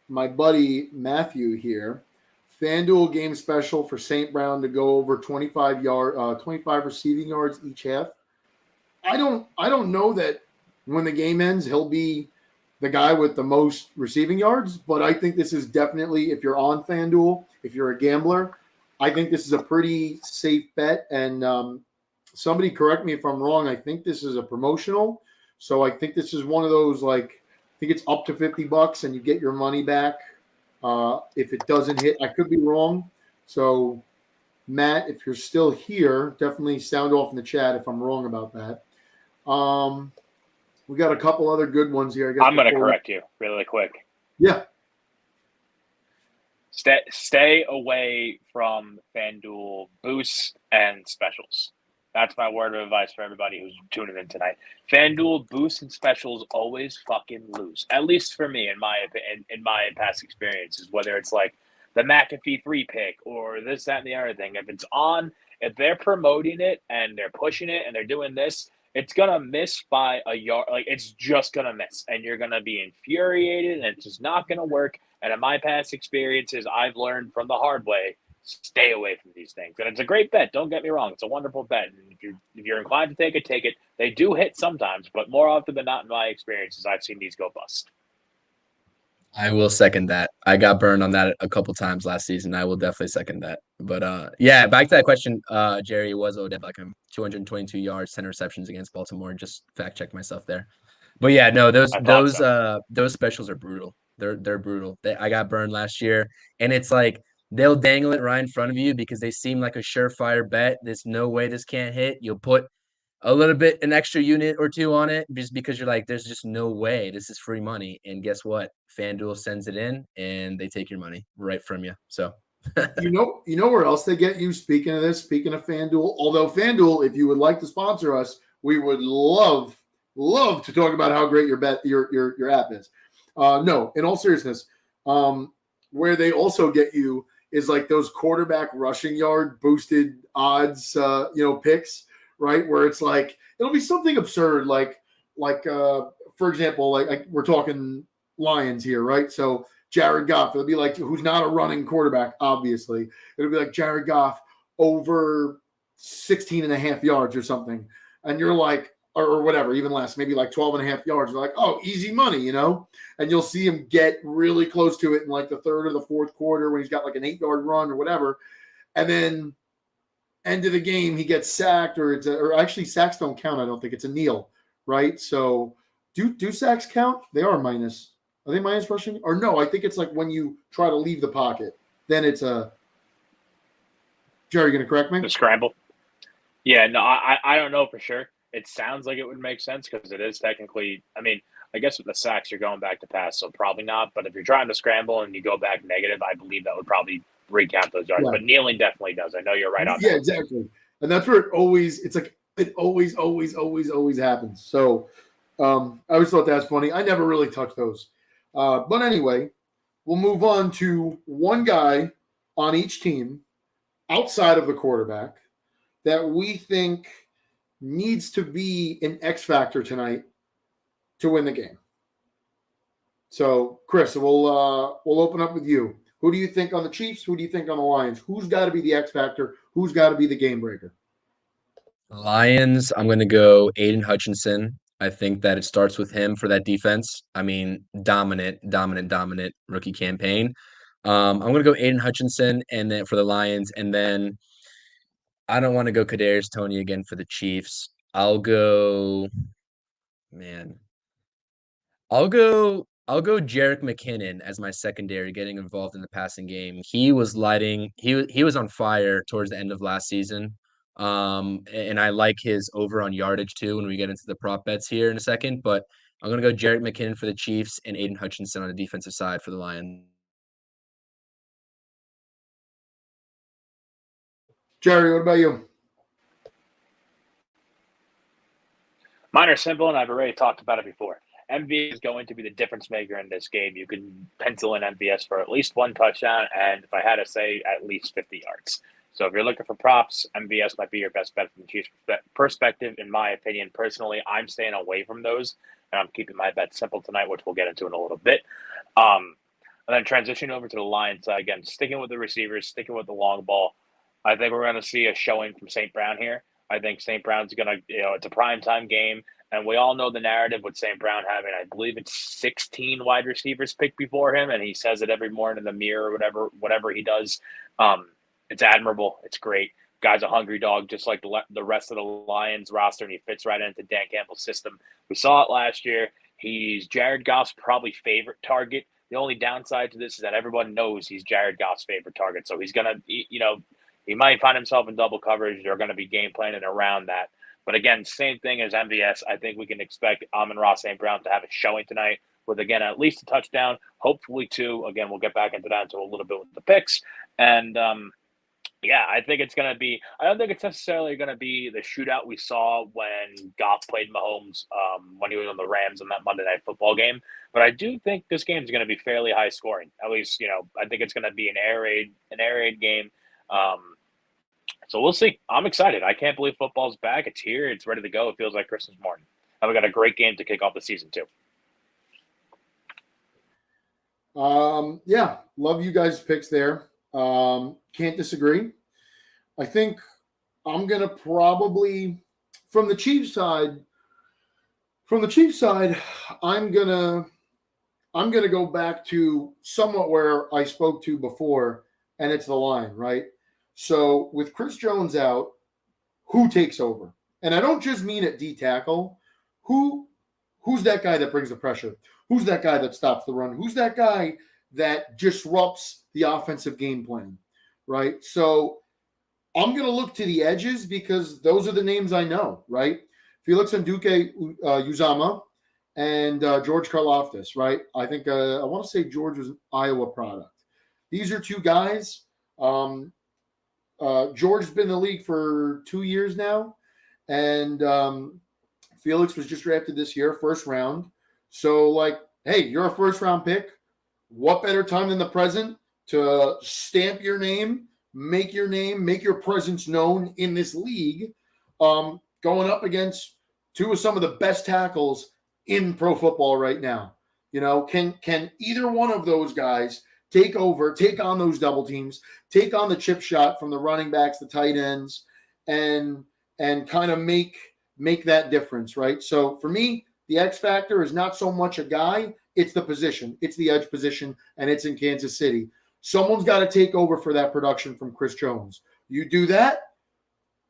my buddy Matthew here, FanDuel game special for St. Brown to go over 25 receiving yards each half. I don't know that when the game ends he'll be the guy with the most receiving yards, but I think this is definitely, if you're on FanDuel, if you're a gambler, I think this is a pretty safe bet. And somebody correct me if I'm wrong. I think this is a promotional. So I think this is one of those, like, I think it's up to $50 and you get your money back if it doesn't hit. I could be wrong. So Matt, if you're still here, definitely sound off in the chat if I'm wrong about that. We got a couple other good ones here. I guess I'm going to correct you really quick. Yeah. Stay away from FanDuel boosts and specials. That's my word of advice for everybody who's tuning in tonight. FanDuel boosts and specials always fucking lose. At least for me, in my past experiences, whether it's like the McAfee 3 pick or this, that, and the other thing. If it's on, if they're promoting it and they're pushing it and they're doing this, it's gonna miss by a yard. Like, it's just gonna miss, and you're gonna be infuriated, and it's just not gonna work. And in my past experiences, I've learned from the hard way, stay away from these things. And it's a great bet. Don't get me wrong; it's a wonderful bet. And if you're inclined to take it, take it. They do hit sometimes, but more often than not, in my experiences, I've seen these go bust. I will second that. I got burned on that a couple times last season. I will definitely second that. But yeah, back to that question, Jerry, was Odell Beckham, 222 yards, 10 receptions against Baltimore. Just fact check myself there. But yeah, no, those I thought those so. those specials are brutal. They're brutal. I got burned last year, and it's like they'll dangle it right in front of you because they seem like a surefire bet. There's no way this can't hit. You'll put a little bit, an extra unit or two on it just because you're like, there's just no way this is free money. And guess what? FanDuel sends it in and they take your money right from you. So You know where else they get you? Speaking of this, speaking of FanDuel, although FanDuel, if you would like to sponsor us, we would love to talk about how great your app is. No, in all seriousness, where they also get you is like those quarterback rushing yard boosted odds, picks, right? Where it's like it'll be something absurd, like for example, like we're talking Lions here, right? So Jared Goff, it'll be like, who's not a running quarterback, obviously. It'll be like Jared Goff over 16 and a half yards or something. And you're like, or whatever, even less, maybe like 12 and a half yards. You're like, oh, easy money, And you'll see him get really close to it in like the third or the fourth quarter when he's got like an 8-yard run or whatever. And then end of the game, he gets sacked, or actually sacks don't count. I don't think it's a kneel, right? So do sacks count? They are minus. Are they minus rushing? Or no, I think it's like when you try to leave the pocket. Then it's a – Jerry, going to correct me? The scramble. Yeah, no, I don't know for sure. It sounds like it would make sense because it is technically – I mean, I guess with the sacks, you're going back to pass, so probably not. But if you're trying to scramble and you go back negative, I believe that would probably recount those yards. Yeah. But kneeling definitely does. I know you're right on that. Yeah, exactly. And that's where it always happens. So I always thought that's funny. I never really touched those. But anyway, we'll move on to one guy on each team outside of the quarterback that we think needs to be an X factor tonight to win the game. So, Chris, we'll open up with you. Who do you think on the Chiefs? Who do you think on the Lions? Who's got to be the X factor? Who's got to be the game breaker? Lions, I'm going to go Aiden Hutchinson. I think that it starts with him for that defense. I mean, dominant rookie campaign. I'm going to go Aiden Hutchinson and then for the Lions, and then I don't want to go Kadarius Toney again for the Chiefs. I'll go Jerick McKinnon as my secondary, getting involved in the passing game. He was he was on fire towards the end of last season. And I like his over on yardage too when we get into the prop bets here in a second. But I'm gonna go Jerick McKinnon for the Chiefs and Aiden Hutchinson on the defensive side for the Lions. Jerry, what about you? Mine are simple, and I've already talked about it before. MVS is going to be the difference maker in this game. You can pencil in MVS for at least one touchdown, and if I had to say, at least 50 yards. So if you're looking for props, MVS might be your best bet from the Chiefs' perspective, in my opinion. Personally, I'm staying away from those, and I'm keeping my bet simple tonight, which we'll get into in a little bit. And then transitioning over to the Lions side, again, sticking with the receivers, sticking with the long ball. I think we're going to see a showing from St. Brown here. I think St. Brown's going to, it's a primetime game. And we all know the narrative with St. Brown having, I believe it's 16 wide receivers picked before him. And he says it every morning in the mirror or whatever he does. It's admirable. It's great. Guy's a hungry dog, just like the rest of the Lions roster. And he fits right into Dan Campbell's system. We saw it last year. He's Jared Goff's probably favorite target. The only downside to this is that everyone knows he's Jared Goff's favorite target. So he's going to, he might find himself in double coverage. They're going to be game planning around that. But again, same thing as MVS. I think we can expect Amon-Ra St. Brown to have a showing tonight with, again, at least a touchdown, hopefully two. Again, we'll get back into that a little bit with the picks. And, I think it's going to be – I don't think it's necessarily going to be the shootout we saw when Goff played Mahomes when he was on the Rams in that Monday Night Football game. But I do think this game is going to be fairly high scoring. At least, I think it's going to be an air raid game. So we'll see. I'm excited. I can't believe football's back. It's here. It's ready to go. It feels like Christmas morning. And we got a great game to kick off the season too. Love you guys' picks there. Can't disagree. I think I'm gonna probably from the Chiefs side, I'm gonna go back to somewhat where I spoke to before, and it's the line, right? So with Chris Jones out, who takes over? And I don't just mean at D tackle. Who's that guy that brings the pressure? Who's that guy that stops the run? Who's that guy that disrupts the offensive game plan, right? So I'm going to look to the edges because those are the names I know, right? Felix Nduke Uzama and George Karlaftis, right? I think I want to say George was an Iowa product. These are two guys. George's been in the league for 2 years now, and Felix was just drafted this year, first round. So, hey, you're a first-round pick. What better time than the present to stamp your name, make your presence known in this league, going up against two of some of the best tackles in pro football right now? Can either one of those guys take on those double teams, take on the chip shot from the running backs, the tight ends, and kind of make that difference, right? So for me, the X factor is not so much a guy, it's the position. It's the edge position, and it's in Kansas City. Someone's got to take over for that production from Chris Jones. You do that,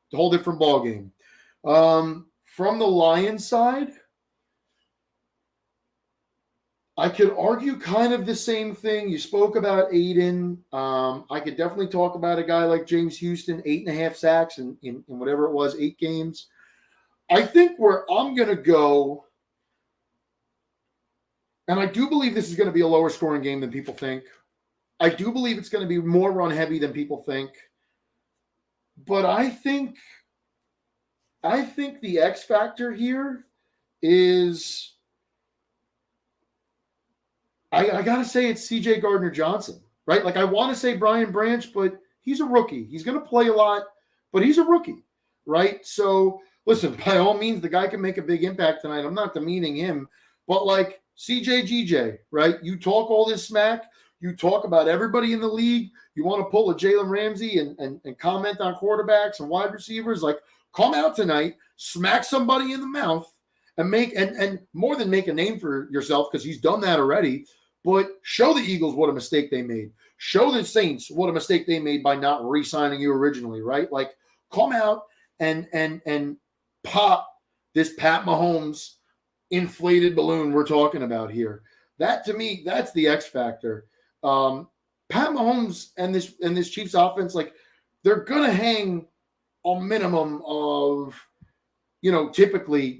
it's a whole different ballgame. From the Lions side, I could argue kind of the same thing. You spoke about Aiden. I could definitely talk about a guy like James Houston, 8.5 sacks in whatever it was, 8 games. I think where I'm going to go, and I do believe this is going to be a lower scoring game than people think. I do believe it's going to be more run heavy than people think. But I think the X factor here is, I got to say it's C.J. Gardner-Johnson, right? I want to say Brian Branch, but he's a rookie. He's going to play a lot, but he's a rookie, right? So, listen, by all means, the guy can make a big impact tonight. I'm not demeaning him, but C.J. GJ, right? You talk all this smack. You talk about everybody in the league. You want to pull a Jalen Ramsey and comment on quarterbacks and wide receivers. Come out tonight, smack somebody in the mouth, and make and more than make a name for yourself, because he's done that already. But show the Eagles what a mistake they made. Show the Saints what a mistake they made by not re-signing you originally, right? Come out and pop this Pat Mahomes inflated balloon we're talking about here. That, to me, that's the X factor. Pat Mahomes and this Chiefs offense, they're gonna hang a minimum of, typically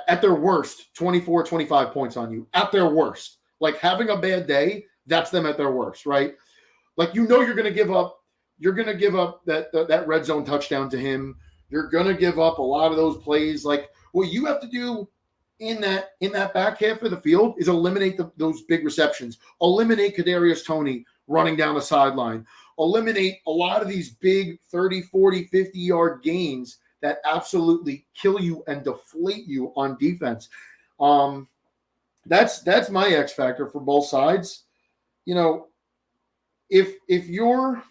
at their worst, 24, 25 points on you. At their worst. Having a bad day, that's them at their worst, right? You're going to give up you're going to give up that red zone touchdown to him. You're going to give up a lot of those plays. Like what you have to do in that back half of the field is eliminate those big receptions. Eliminate Kadarius Toney running down the sideline. Eliminate a lot of these big 30, 40, 50-yard gains that absolutely kill you and deflate you on defense. That's my X factor for both sides. You know, if you're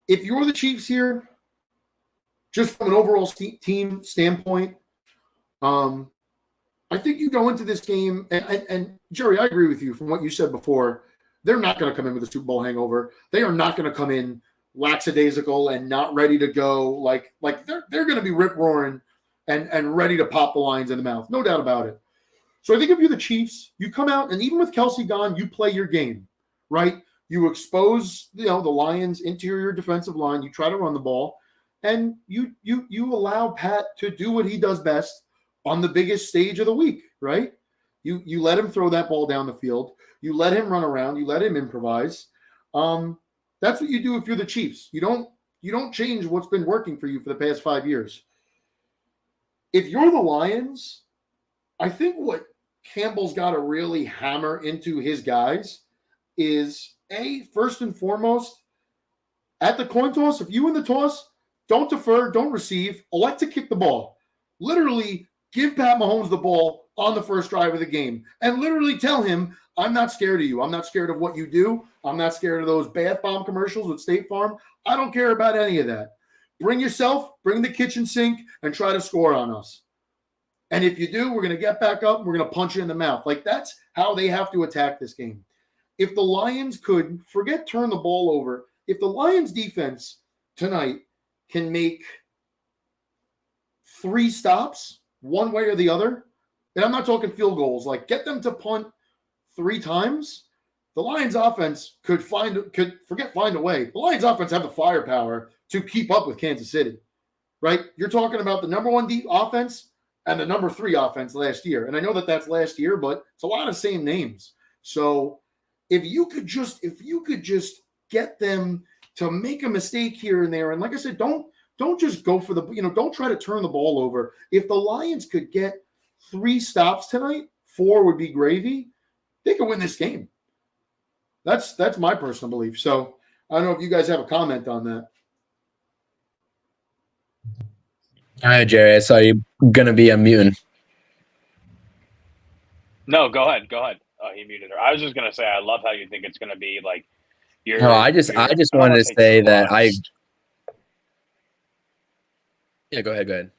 the Chiefs here, just from an overall team standpoint, I think you go into this game, and Jerry, I agree with you from what you said before. They're not going to come in with a Super Bowl hangover. They are not going to come in lackadaisical and not ready to go. Like they're going to be rip roaring and ready to pop the Lions in the mouth, no doubt about it. So I think if you're the Chiefs, you come out, and even with Kelsey gone, you play your game, right? You expose the Lions' interior defensive line. You try to run the ball, and you allow Pat to do what he does best on the biggest stage of the week, right? You let him throw that ball down the field. You let him run around. You let him improvise. That's what you do if you're the Chiefs. You don't change what's been working for you for the past 5 years. If you're the Lions, I think what Campbell's got to really hammer into his guys is, first and foremost, at the coin toss, if you win the toss, don't defer, don't receive, elect to kick the ball. Literally give Pat Mahomes the ball on the first drive of the game and literally tell him, I'm not scared of you. I'm not scared of what you do. I'm not scared of those bath bomb commercials with State Farm. I don't care about any of that. Bring yourself, bring the kitchen sink, and try to score on us. And if you do, we're going to get back up and we're going to punch you in the mouth. Like, that's how they have to attack this game. If the Lions could, forget turn the ball over, if the Lions defense tonight can make 3 stops one way or the other, and I'm not talking field goals, like get them to punt 3 times, the Lions offense could find a way. The Lions offense have the firepower to keep up with Kansas City, right? You're talking about the number 1 deep offense and the number 3 offense last year. And I know that that's last year, but it's a lot of same names. So if you could just get them to make a mistake here and there, and like I said, don't just go for don't try to turn the ball over. If the Lions could get 3 stops tonight, 4 would be gravy. They could win this game. That's my personal belief. So I don't know if you guys have a comment on that. All right, Jerry, I saw you gonna be unmuting. No, go ahead. Oh, he muted her. I was just gonna say, I love how you think it's gonna be like I just wanted to say that Yeah, go ahead.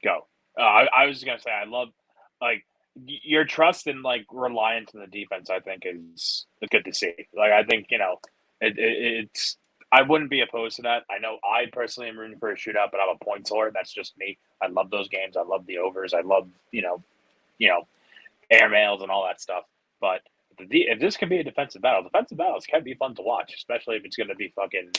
Go. I was just gonna say, I love like your trust and like reliance on the defense. I think is good to see. Like I think it's. I wouldn't be opposed to that. I know I personally am rooting for a shootout, but I'm a points whore. That's just me. I love those games. I love the overs. I love air mails and all that stuff. But if this can be a defensive battles can be fun to watch, especially if it's going to be fucking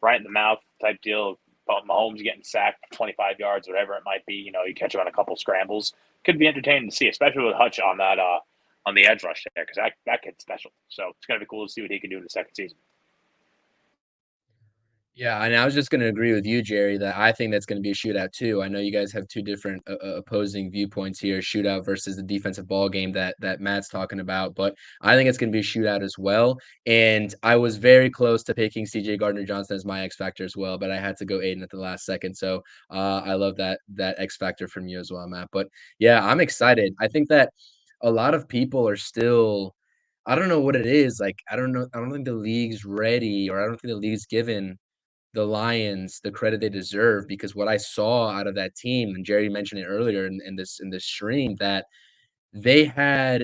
right in the mouth type deal. Mahomes getting sacked 25 yards, whatever it might be. You catch him on a couple scrambles. Could be entertaining to see, especially with Hutch on that on the edge rush there, because that kid's special. So it's going to be cool to see what he can do in the second season. Yeah, and I was just going to agree with you, Jerry, that I think that's going to be a shootout too. I know you guys have 2 different opposing viewpoints here, shootout versus the defensive ball game that Matt's talking about, but I think it's going to be a shootout as well. And I was very close to picking CJ Gardner-Johnson as my X factor as well, but I had to go Aiden at the last second. So I love that X factor from you as well, Matt. But yeah, I'm excited. I think that a lot of people are still, I don't know what it is. Like, I don't know. I don't think the league's ready, or I don't think the league's given the Lions the credit they deserve, because what I saw out of that team, and Jerry mentioned it earlier in this stream, that they had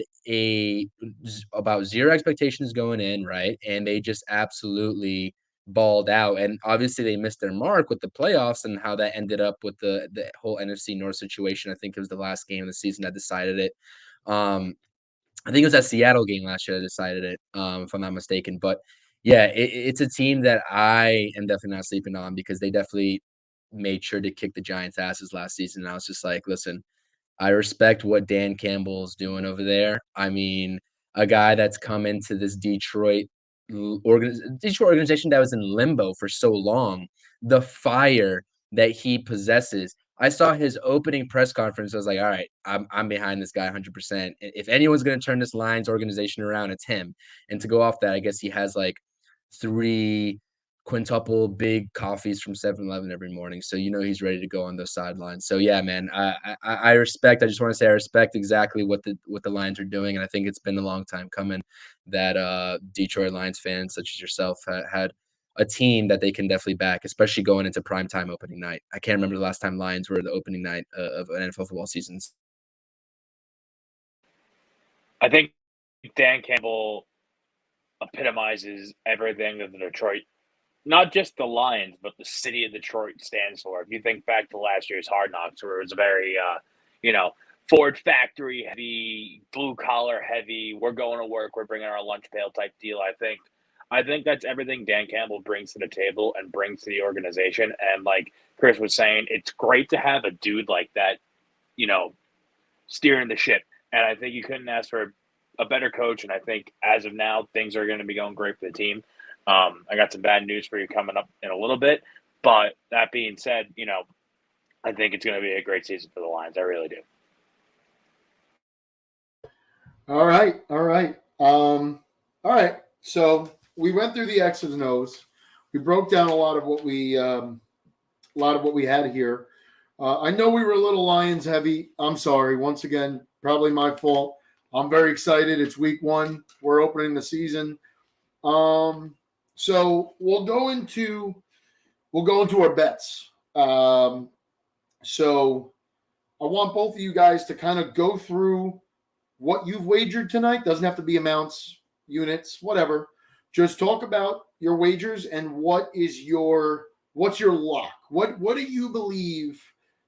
about 0 expectations going in, right? And they just absolutely balled out. And obviously they missed their mark with the playoffs and how that ended up with the whole NFC North situation. I think it was the last game of the season that decided it. I think it was that Seattle game last year that decided it, if I'm not mistaken. But yeah, it's a team that I am definitely not sleeping on, because they definitely made sure to kick the Giants' asses last season. And I was just like, listen, I respect what Dan Campbell's doing over there. I mean, a guy that's come into this Detroit Detroit organization that was in limbo for so long, the fire that he possesses. I saw his opening press conference. I was like, all right, I'm behind this guy 100%. If anyone's going to turn this Lions organization around, it's him. And to go off that, I guess he has like 3 quintuple big coffees from 7-Eleven every morning. So, he's ready to go on those sidelines. So yeah, man, I respect, I just want to say I respect exactly what the Lions are doing. And I think it's been a long time coming that Detroit Lions fans such as yourself had a team that they can definitely back, especially going into primetime opening night. I can't remember the last time Lions were the opening night of an NFL football season. I think Dan Campbell epitomizes everything that the Detroit, not just the Lions, but the city of Detroit stands for. If you think back to last year's Hard Knocks, where it was a very, Ford factory heavy, blue collar heavy, we're going to work, we're bringing our lunch pail type deal. I think that's everything Dan Campbell brings to the table and brings to the organization. And like Chris was saying, it's great to have a dude like that, steering the ship. And I think you couldn't ask for a better coach. And I think as of now, things are going to be going great for the team. I got some bad news for you coming up in a little bit. But that being said, I think it's going to be a great season for the Lions. I really do. All right. All right. So we went through the X's and O's. We broke down a lot of what we had here. I know we were a little Lions heavy. I'm sorry. Once again, probably my fault. I'm very excited. It's week 1. We're opening the season. So we'll go into our bets. So I want both of you guys to kind of go through what you've wagered tonight. Doesn't have to be amounts, units, whatever. Just talk about your wagers and what's your lock? What do you believe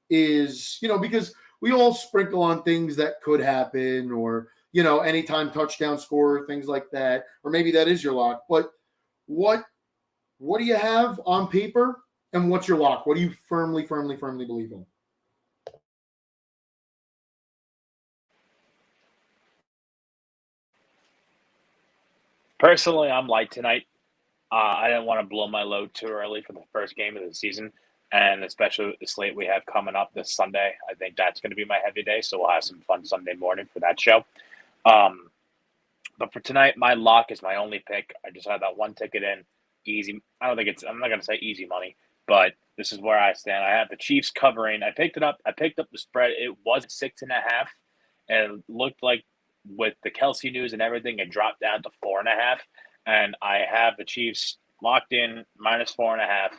is, because we all sprinkle on things that could happen, or anytime touchdown score, things like that, or maybe that is your lock. But what do you have on paper, and what's your lock? What do you firmly believe in? Personally, I'm light tonight. I didn't want to blow my load too early for the first game of the season, and especially with the slate we have coming up this Sunday. I think that's going to be my heavy day, so we'll have some fun Sunday morning for that show. But for tonight, my lock is my only pick. I just had that one ticket in, easy. I'm not going to say easy money, but this is where I stand. I have the Chiefs covering. I picked it up. I picked up the spread. It was 6.5, and it looked like with the Kelsey news and everything, it dropped down to 4.5. And I have the Chiefs locked in -4.5.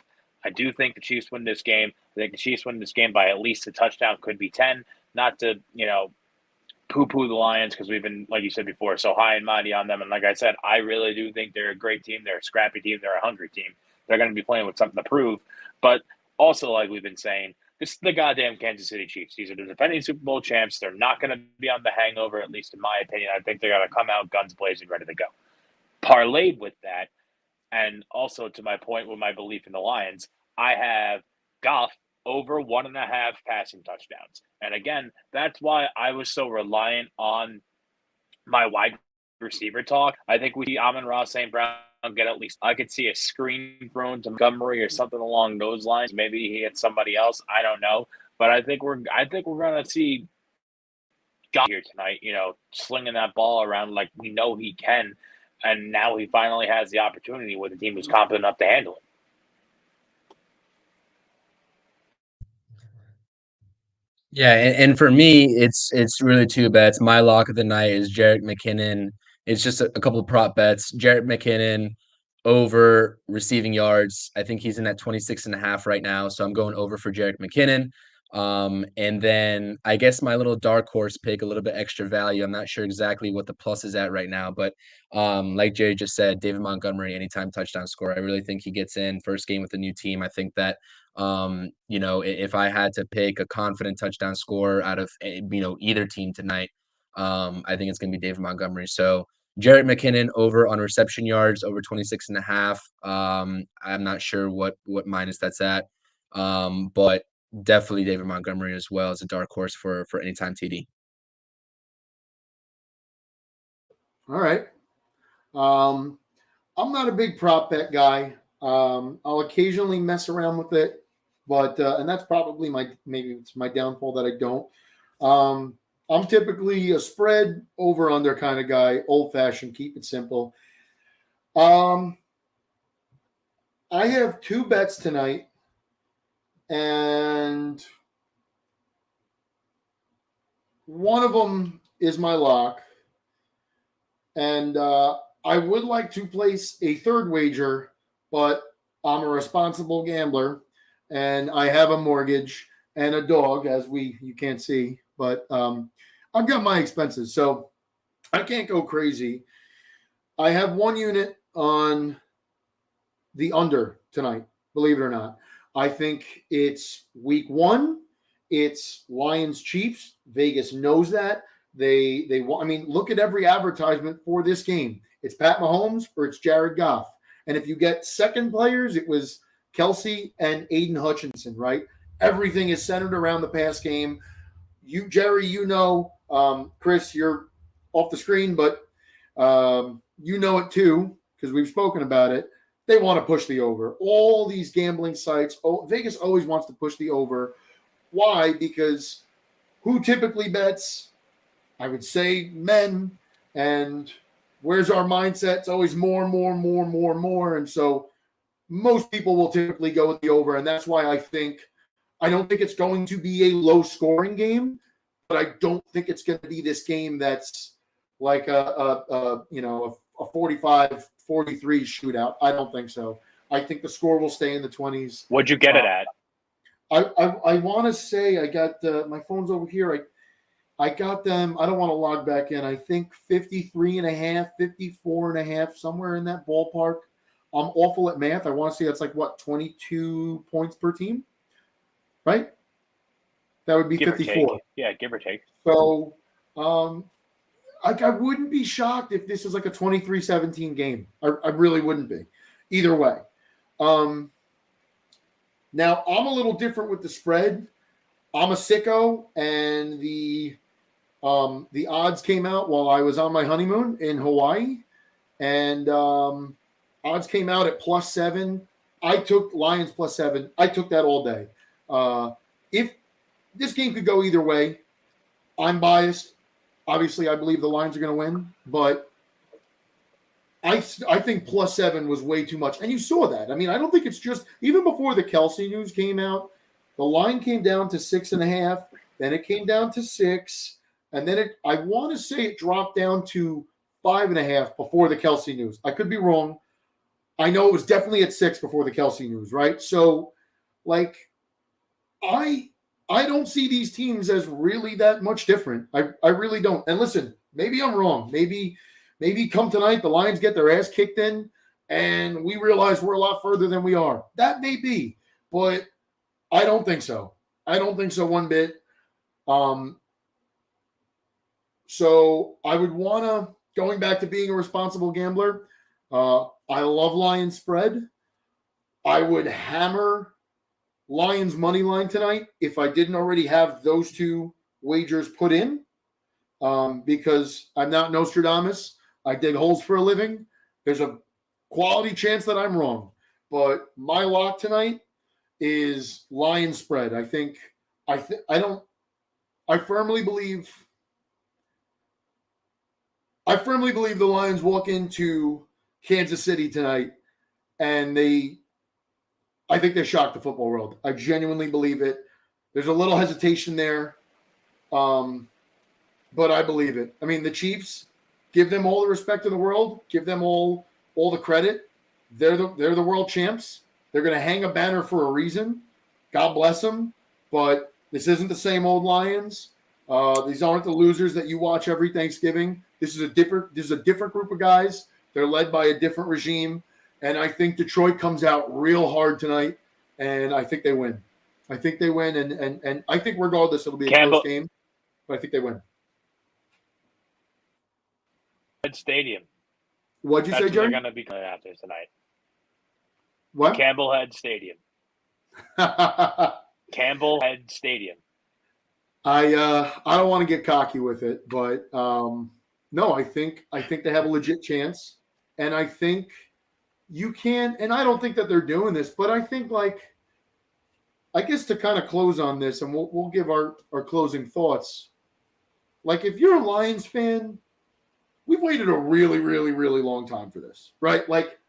I do think the Chiefs win this game. I think the Chiefs win this game by at least a touchdown, could be 10. Not to, poo-poo the Lions, because we've been, like you said before, so high and mighty on them. And like I said, I really do think they're a great team. They're a scrappy team. They're a hungry team. They're going to be playing with something to prove. But also, like we've been saying, this is the goddamn Kansas City Chiefs. These are the defending Super Bowl champs. They're not going to be on the hangover, at least in my opinion. I think they're going to come out guns blazing, ready to go. Parlayed with that, and also to my point with my belief in the Lions, I have Goff over 1.5 passing touchdowns. And again, that's why I was so reliant on my wide receiver talk. I think we see Amon-Ra St. Brown get at least, I could see a screen thrown to Montgomery or something along those lines. Maybe he hits somebody else. I don't know. But I think we're going to see Goff here tonight, slinging that ball around like we know he can. And now he finally has the opportunity with a team who's competent enough to handle it. Yeah, and for me, it's really 2 bets. My lock of the night is Jerick McKinnon. It's just a couple of prop bets. Jerick McKinnon over receiving yards. I think he's in at 26.5 right now, so I'm going over for Jerick McKinnon. And then I guess my little dark horse pick, a little bit extra value. I'm not sure exactly what the plus is at right now, but like Jerry just said, David Montgomery, anytime touchdown score. I really think he gets in first game with a new team. I think that if I had to pick a confident touchdown score out of either team tonight, I think it's going to be David Montgomery. So Jerick McKinnon over on reception yards over 26.5. I'm not sure what minus that's at, but definitely David Montgomery as well as a dark horse for anytime TD. All right. I'm not a big prop bet guy. I'll occasionally mess around with it, but and that's probably maybe it's my downfall that I don't. I'm typically a spread over under kind of guy, old fashioned, keep it simple. I have two bets tonight, and one of them is my lock, and I would like to place a third wager, but I'm a responsible gambler, and I have a mortgage and a dog, as you can't see, but I've got my expenses, so I can't go crazy. I have one unit on the under tonight, believe it or not. I think it's week one. It's Lions Chiefs. Vegas knows that. They want. I mean, look at every advertisement for this game. It's Pat Mahomes or it's Jared Goff. And if you get second players, it was Kelsey and Aiden Hutchinson, right? Everything is centered around the pass game. You, Jerry, Chris, you're off the screen, but you know it too because we've spoken about it. They want to push the over. All these gambling sites, Vegas always wants to push the over. Why? Because who typically bets? I would say men. And where's our mindset? It's always more. And so most people will typically go with the over. And that's why I don't think it's going to be a low scoring game, but I don't think it's going to be this game that's like a 45-43 shootout. I don't think so. I think the score will stay in the 20s. What'd you get it at? I want to say I got my phone's over here. I got them. I don't want to log back in. I think 53.5, 54.5, somewhere in that ballpark. I'm awful at math. I want to say that's like what, 22 points per team, right? That would be Give 54. Yeah, give or take. So, I wouldn't be shocked if this is like a 23-17 game. I really wouldn't be. Either way. Now, I'm a little different with the spread. I'm a sicko, and the odds came out while I was on my honeymoon in Hawaii, and odds came out at +7. I took Lions +7. I took that all day. If this game could go either way, I'm biased. Obviously, I believe the Lions are going to win, but I think +7 was way too much. And you saw that. I mean, I don't think it's just – even before the Kelsey news came out, the line came down to 6.5. Then it came down to 6. And then I want to say it dropped down to 5.5 before the Kelsey news. I could be wrong. I know it was definitely at 6 before the Kelsey news, right? So, like, I don't see these teams as really that much different. I really don't. And listen, maybe I'm wrong. Maybe come tonight, the Lions get their ass kicked in, and we realize we're a lot further than we are. That may be, but I don't think so. I don't think so one bit. So I would want to, going back to being a responsible gambler, I love Lions spread. I would hammer Lions money line tonight if I didn't already have those two wagers put in, because I'm not Nostradamus. I dig holes for a living. There's a quality chance that I'm wrong, but my lock tonight is Lions spread. I firmly believe the Lions walk into Kansas City tonight and I think they shocked the football world. I genuinely believe it. There's a little hesitation there, but I believe it. I mean, the Chiefs, give them all the respect in the world. Give them all the credit. They're the world champs. They're going to hang a banner for a reason. God bless them. But this isn't the same old Lions. These aren't the losers that you watch every Thanksgiving. This is a different group of guys. They're led by a different regime. And I think Detroit comes out real hard tonight, and I think they win. I think they win, and I think regardless it'll be a close game, but I think they win. Stadium. What'd you say, Jerry? They're going to be coming out there tonight. What? Campbellhead Stadium. Campbellhead Stadium. I don't want to get cocky with it, but no, I think they have a legit chance, and I think you can't, and I don't think that they're doing this, but I think I guess to kind of close on this, and we'll give our closing thoughts. Like if you're a Lions fan, we've waited a really, really, really long time for this, right? Like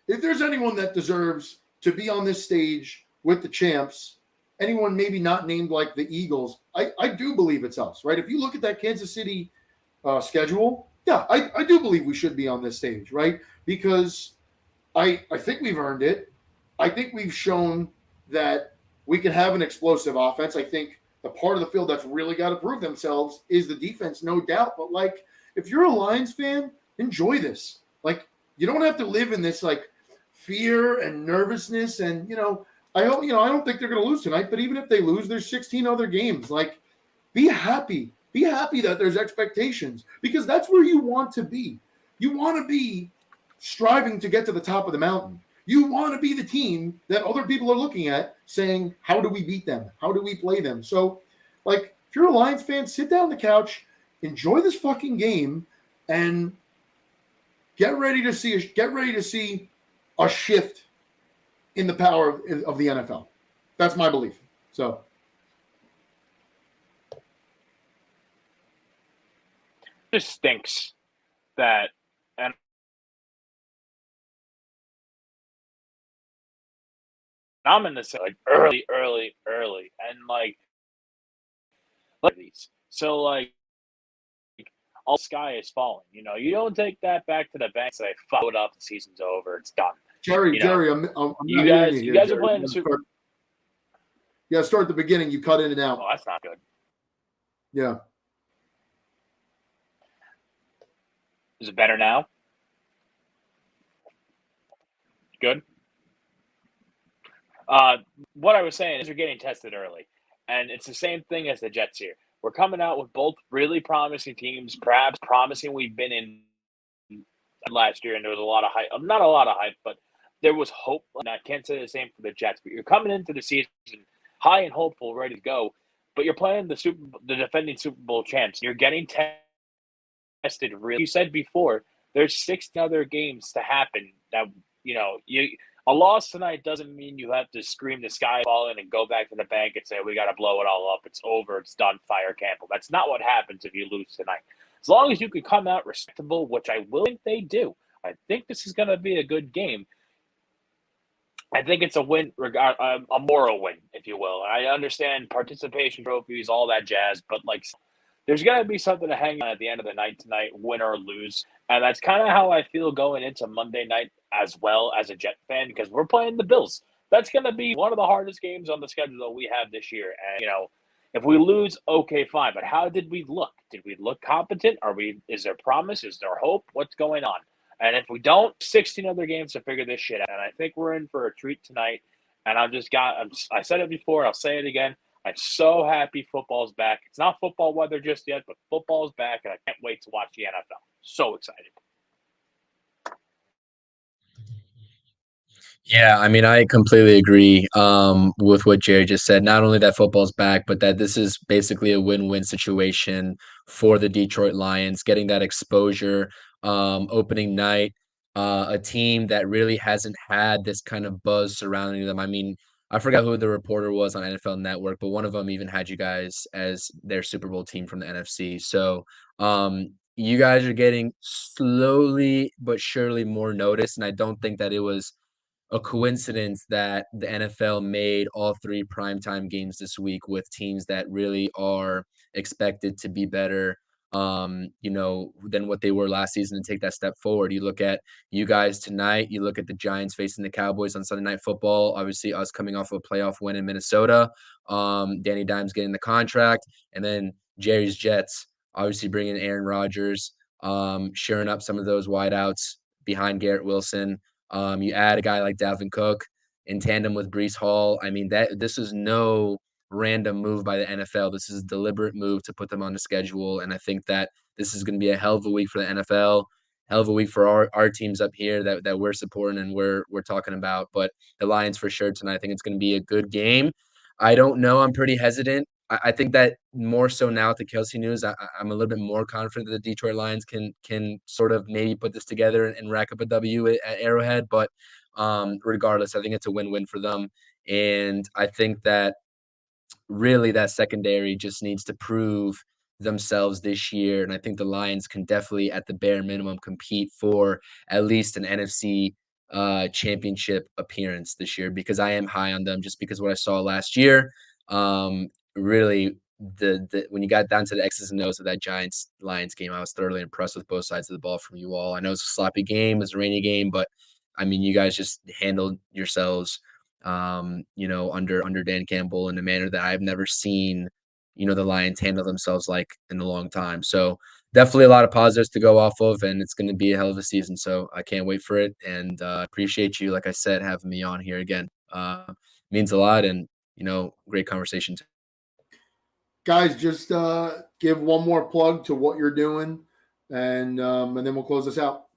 if there's anyone that deserves to be on this stage with the champs, anyone maybe not named like the Eagles, I do believe it's us, right? If you look at that Kansas City schedule, yeah, I do believe we should be on this stage, right? Because I think we've earned it. I think we've shown that we can have an explosive offense. I think the part of the field that's really got to prove themselves is the defense, no doubt. But like, if you're a Lions fan, enjoy this. Like, you don't have to live in this like fear and nervousness. And I hope I don't think they're going to lose tonight. But even if they lose, there's 16 other games. Like, be happy. Be happy that there's expectations because that's where you want to be. You want to be striving to get to the top of the mountain. You want to be the team that other people are looking at saying, how do we beat them? How do we play them? So, like, if you're a Lions fan, sit down on the couch, enjoy this fucking game, and get ready to see a shift in the power of the NFL. That's my belief. So, it just stinks that, and I'm in this like early, and like these. So like all sky is falling. You don't take that back to the bank and say, "Fuck it up, the season's over, it's done." Jerry, I'm you not guys, hearing you here, guys Jerry. are playing the Super. Yeah, start at the beginning. You cut in and out. Oh, that's not good. Yeah. Is it better now? Good. What I was saying is you're getting tested early, and it's the same thing as the Jets here. We're coming out with both really promising teams, perhaps promising we've been in last year, and there was a lot of hype. Not a lot of hype, but there was hope. And I can't say the same for the Jets, but you're coming into the season high and hopeful, ready to go. But you're playing the defending Super Bowl champs. You're getting tested. Really, you said before, there's 16 other games to happen. That a loss tonight doesn't mean you have to scream the sky falling and go back to the bank and say we got to blow it all up. It's over. It's done. Fire Campbell. That's not what happens if you lose tonight. As long as you can come out respectable, which I will think they do. I think this is going to be a good game. I think it's a win, a moral win, if you will. I understand participation trophies, all that jazz, but like, there's got to be something to hang on at the end of the night tonight, win or lose. And that's kind of how I feel going into Monday night as well as a Jet fan, because we're playing the Bills. That's going to be one of the hardest games on the schedule that we have this year. And, if we lose, okay, fine. But how did we look? Did we look competent? Is there promise? Is there hope? What's going on? And if we don't, 16 other games to figure this shit out. And I think we're in for a treat tonight. And I said it before, I'll say it again. I'm so happy football's back. It's not football weather just yet, but football's back, and I can't wait to watch the NFL. So excited. Yeah, I mean, I completely agree with what Jerry just said. Not only that football's back, but that this is basically a win-win situation for the Detroit Lions, getting that exposure opening night. A team that really hasn't had this kind of buzz surrounding them. I mean, I forgot who the reporter was on NFL Network, but one of them even had you guys as their Super Bowl team from the NFC. So you guys are getting slowly but surely more notice, and I don't think that it was a coincidence that the NFL made all three primetime games this week with teams that really are expected to be better, than what they were last season and take that step forward. You look at you guys tonight, you look at the Giants facing the Cowboys on Sunday Night Football, obviously us coming off of a playoff win in Minnesota, Danny Dimes getting the contract, and then Jerry's Jets, obviously bringing Aaron Rodgers, shoring up some of those wideouts behind Garrett Wilson. You add a guy like Dalvin Cook in tandem with Brees Hall. I mean, this is no random move by the NFL. This is a deliberate move to put them on the schedule. And I think that this is going to be a hell of a week for the NFL, hell of a week for our teams up here that we're supporting and we're talking about. But the Lions for sure tonight, I think it's going to be a good game. I don't know. I'm pretty hesitant I think that more so now with the Kelsey news, I'm a little bit more confident that the Detroit Lions can sort of maybe put this together and rack up a W at Arrowhead. But regardless, I think it's a win-win for them. And I think that really that secondary just needs to prove themselves this year. And I think the Lions can definitely, at the bare minimum, compete for at least an NFC championship appearance this year, because I am high on them just because what I saw last year. Really, the when you got down to the X's and O's of that Giants Lions game, I was thoroughly impressed with both sides of the ball from you all. I know it's a sloppy game, it's a rainy game, but I mean, you guys just handled yourselves under Dan Campbell in a manner that I've never seen, the Lions handle themselves like in a long time. So definitely a lot of positives to go off of, and it's going to be a hell of a season. So I can't wait for it, and appreciate you, like I said, having me on here again. Means a lot, and great conversation. Guys, just give one more plug to what you're doing, and then we'll close this out.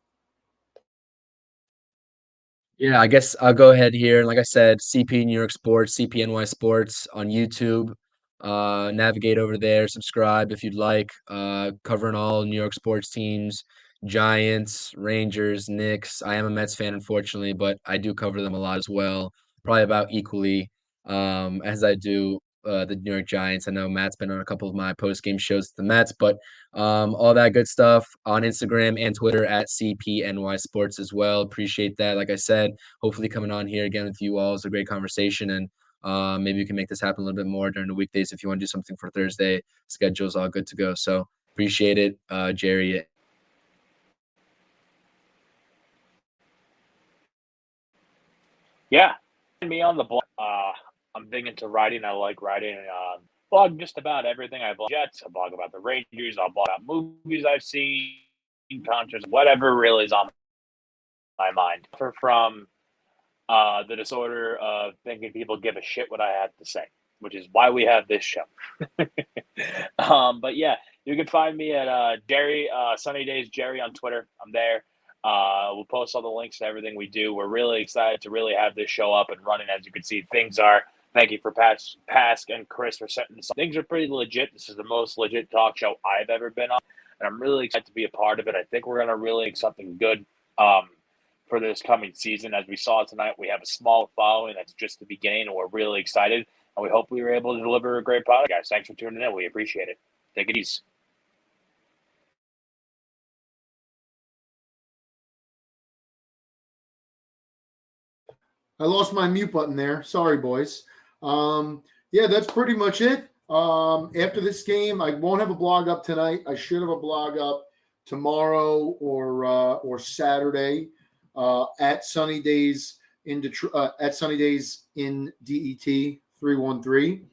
Yeah, I guess I'll go ahead here. And like I said, CP New York Sports, CPNY Sports on YouTube. Navigate over there, subscribe if you'd like. Covering all New York sports teams, Giants, Rangers, Knicks. I am a Mets fan, unfortunately, but I do cover them a lot as well, probably about equally as I do the New York Giants. I know Matt's been on a couple of my post-game shows with the Mets, but all that good stuff on Instagram and Twitter at CPNY Sports as well. Appreciate that. Like I said, hopefully coming on here again with you all is a great conversation, and maybe we can make this happen a little bit more during the weekdays if you want to do something for Thursday. Schedule's all good to go. So appreciate it, Jerry. Yeah, me on the blog. I'm big into writing. I like writing. Blog just about everything. I blog Jets. I blog about the Rangers. I'll blog about movies I've seen, concerts, whatever really is on my mind. From the disorder of thinking people give a shit what I have to say, which is why we have this show. But yeah, you can find me at Jerry Sunny Days Jerry on Twitter. I'm there. We'll post all the links and everything we do. We're really excited to really have this show up and running. As you can see, things are. Thank you for Pask and Chris for setting this up. Things are pretty legit. This is the most legit talk show I've ever been on, and I'm really excited to be a part of it. I think we're gonna really make something good for this coming season. As we saw tonight, we have a small following. That's just the beginning, and we're really excited. And we hope we were able to deliver a great product, guys. Thanks for tuning in. We appreciate it. Take it easy. I lost my mute button there. Sorry, boys. Yeah, that's pretty much it. After this game, I won't have a blog up tonight. I should have a blog up tomorrow or Saturday at Sunny Days in Detroit, at Sunny Days in DET 313.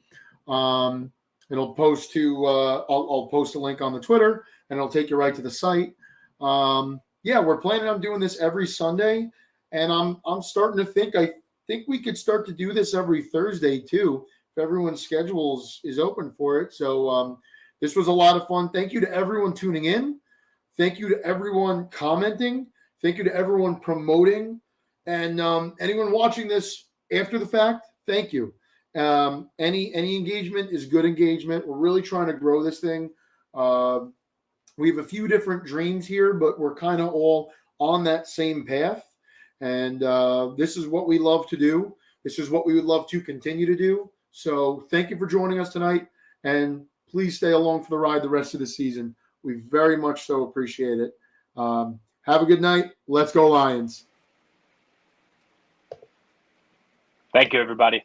It'll post to I'll post a link on the Twitter, and it'll take you right to the site. Yeah, we're planning on doing this every Sunday, and I'm starting to think I think we could start to do this every Thursday too, if everyone's schedule is open for it. So this was a lot of fun. Thank you to everyone tuning in. Thank you to everyone commenting. Thank you to everyone promoting, and anyone watching this after the fact. Thank you. Any engagement is good engagement. We're really trying to grow this thing. We have a few different dreams here, but we're kind of all on that same path. And this is what we love to do. This is what we would love to continue to do. So thank you for joining us tonight, and please stay along for the ride the rest of the season. We very much so appreciate it. Have a good night. Let's go Lions. Thank you, everybody.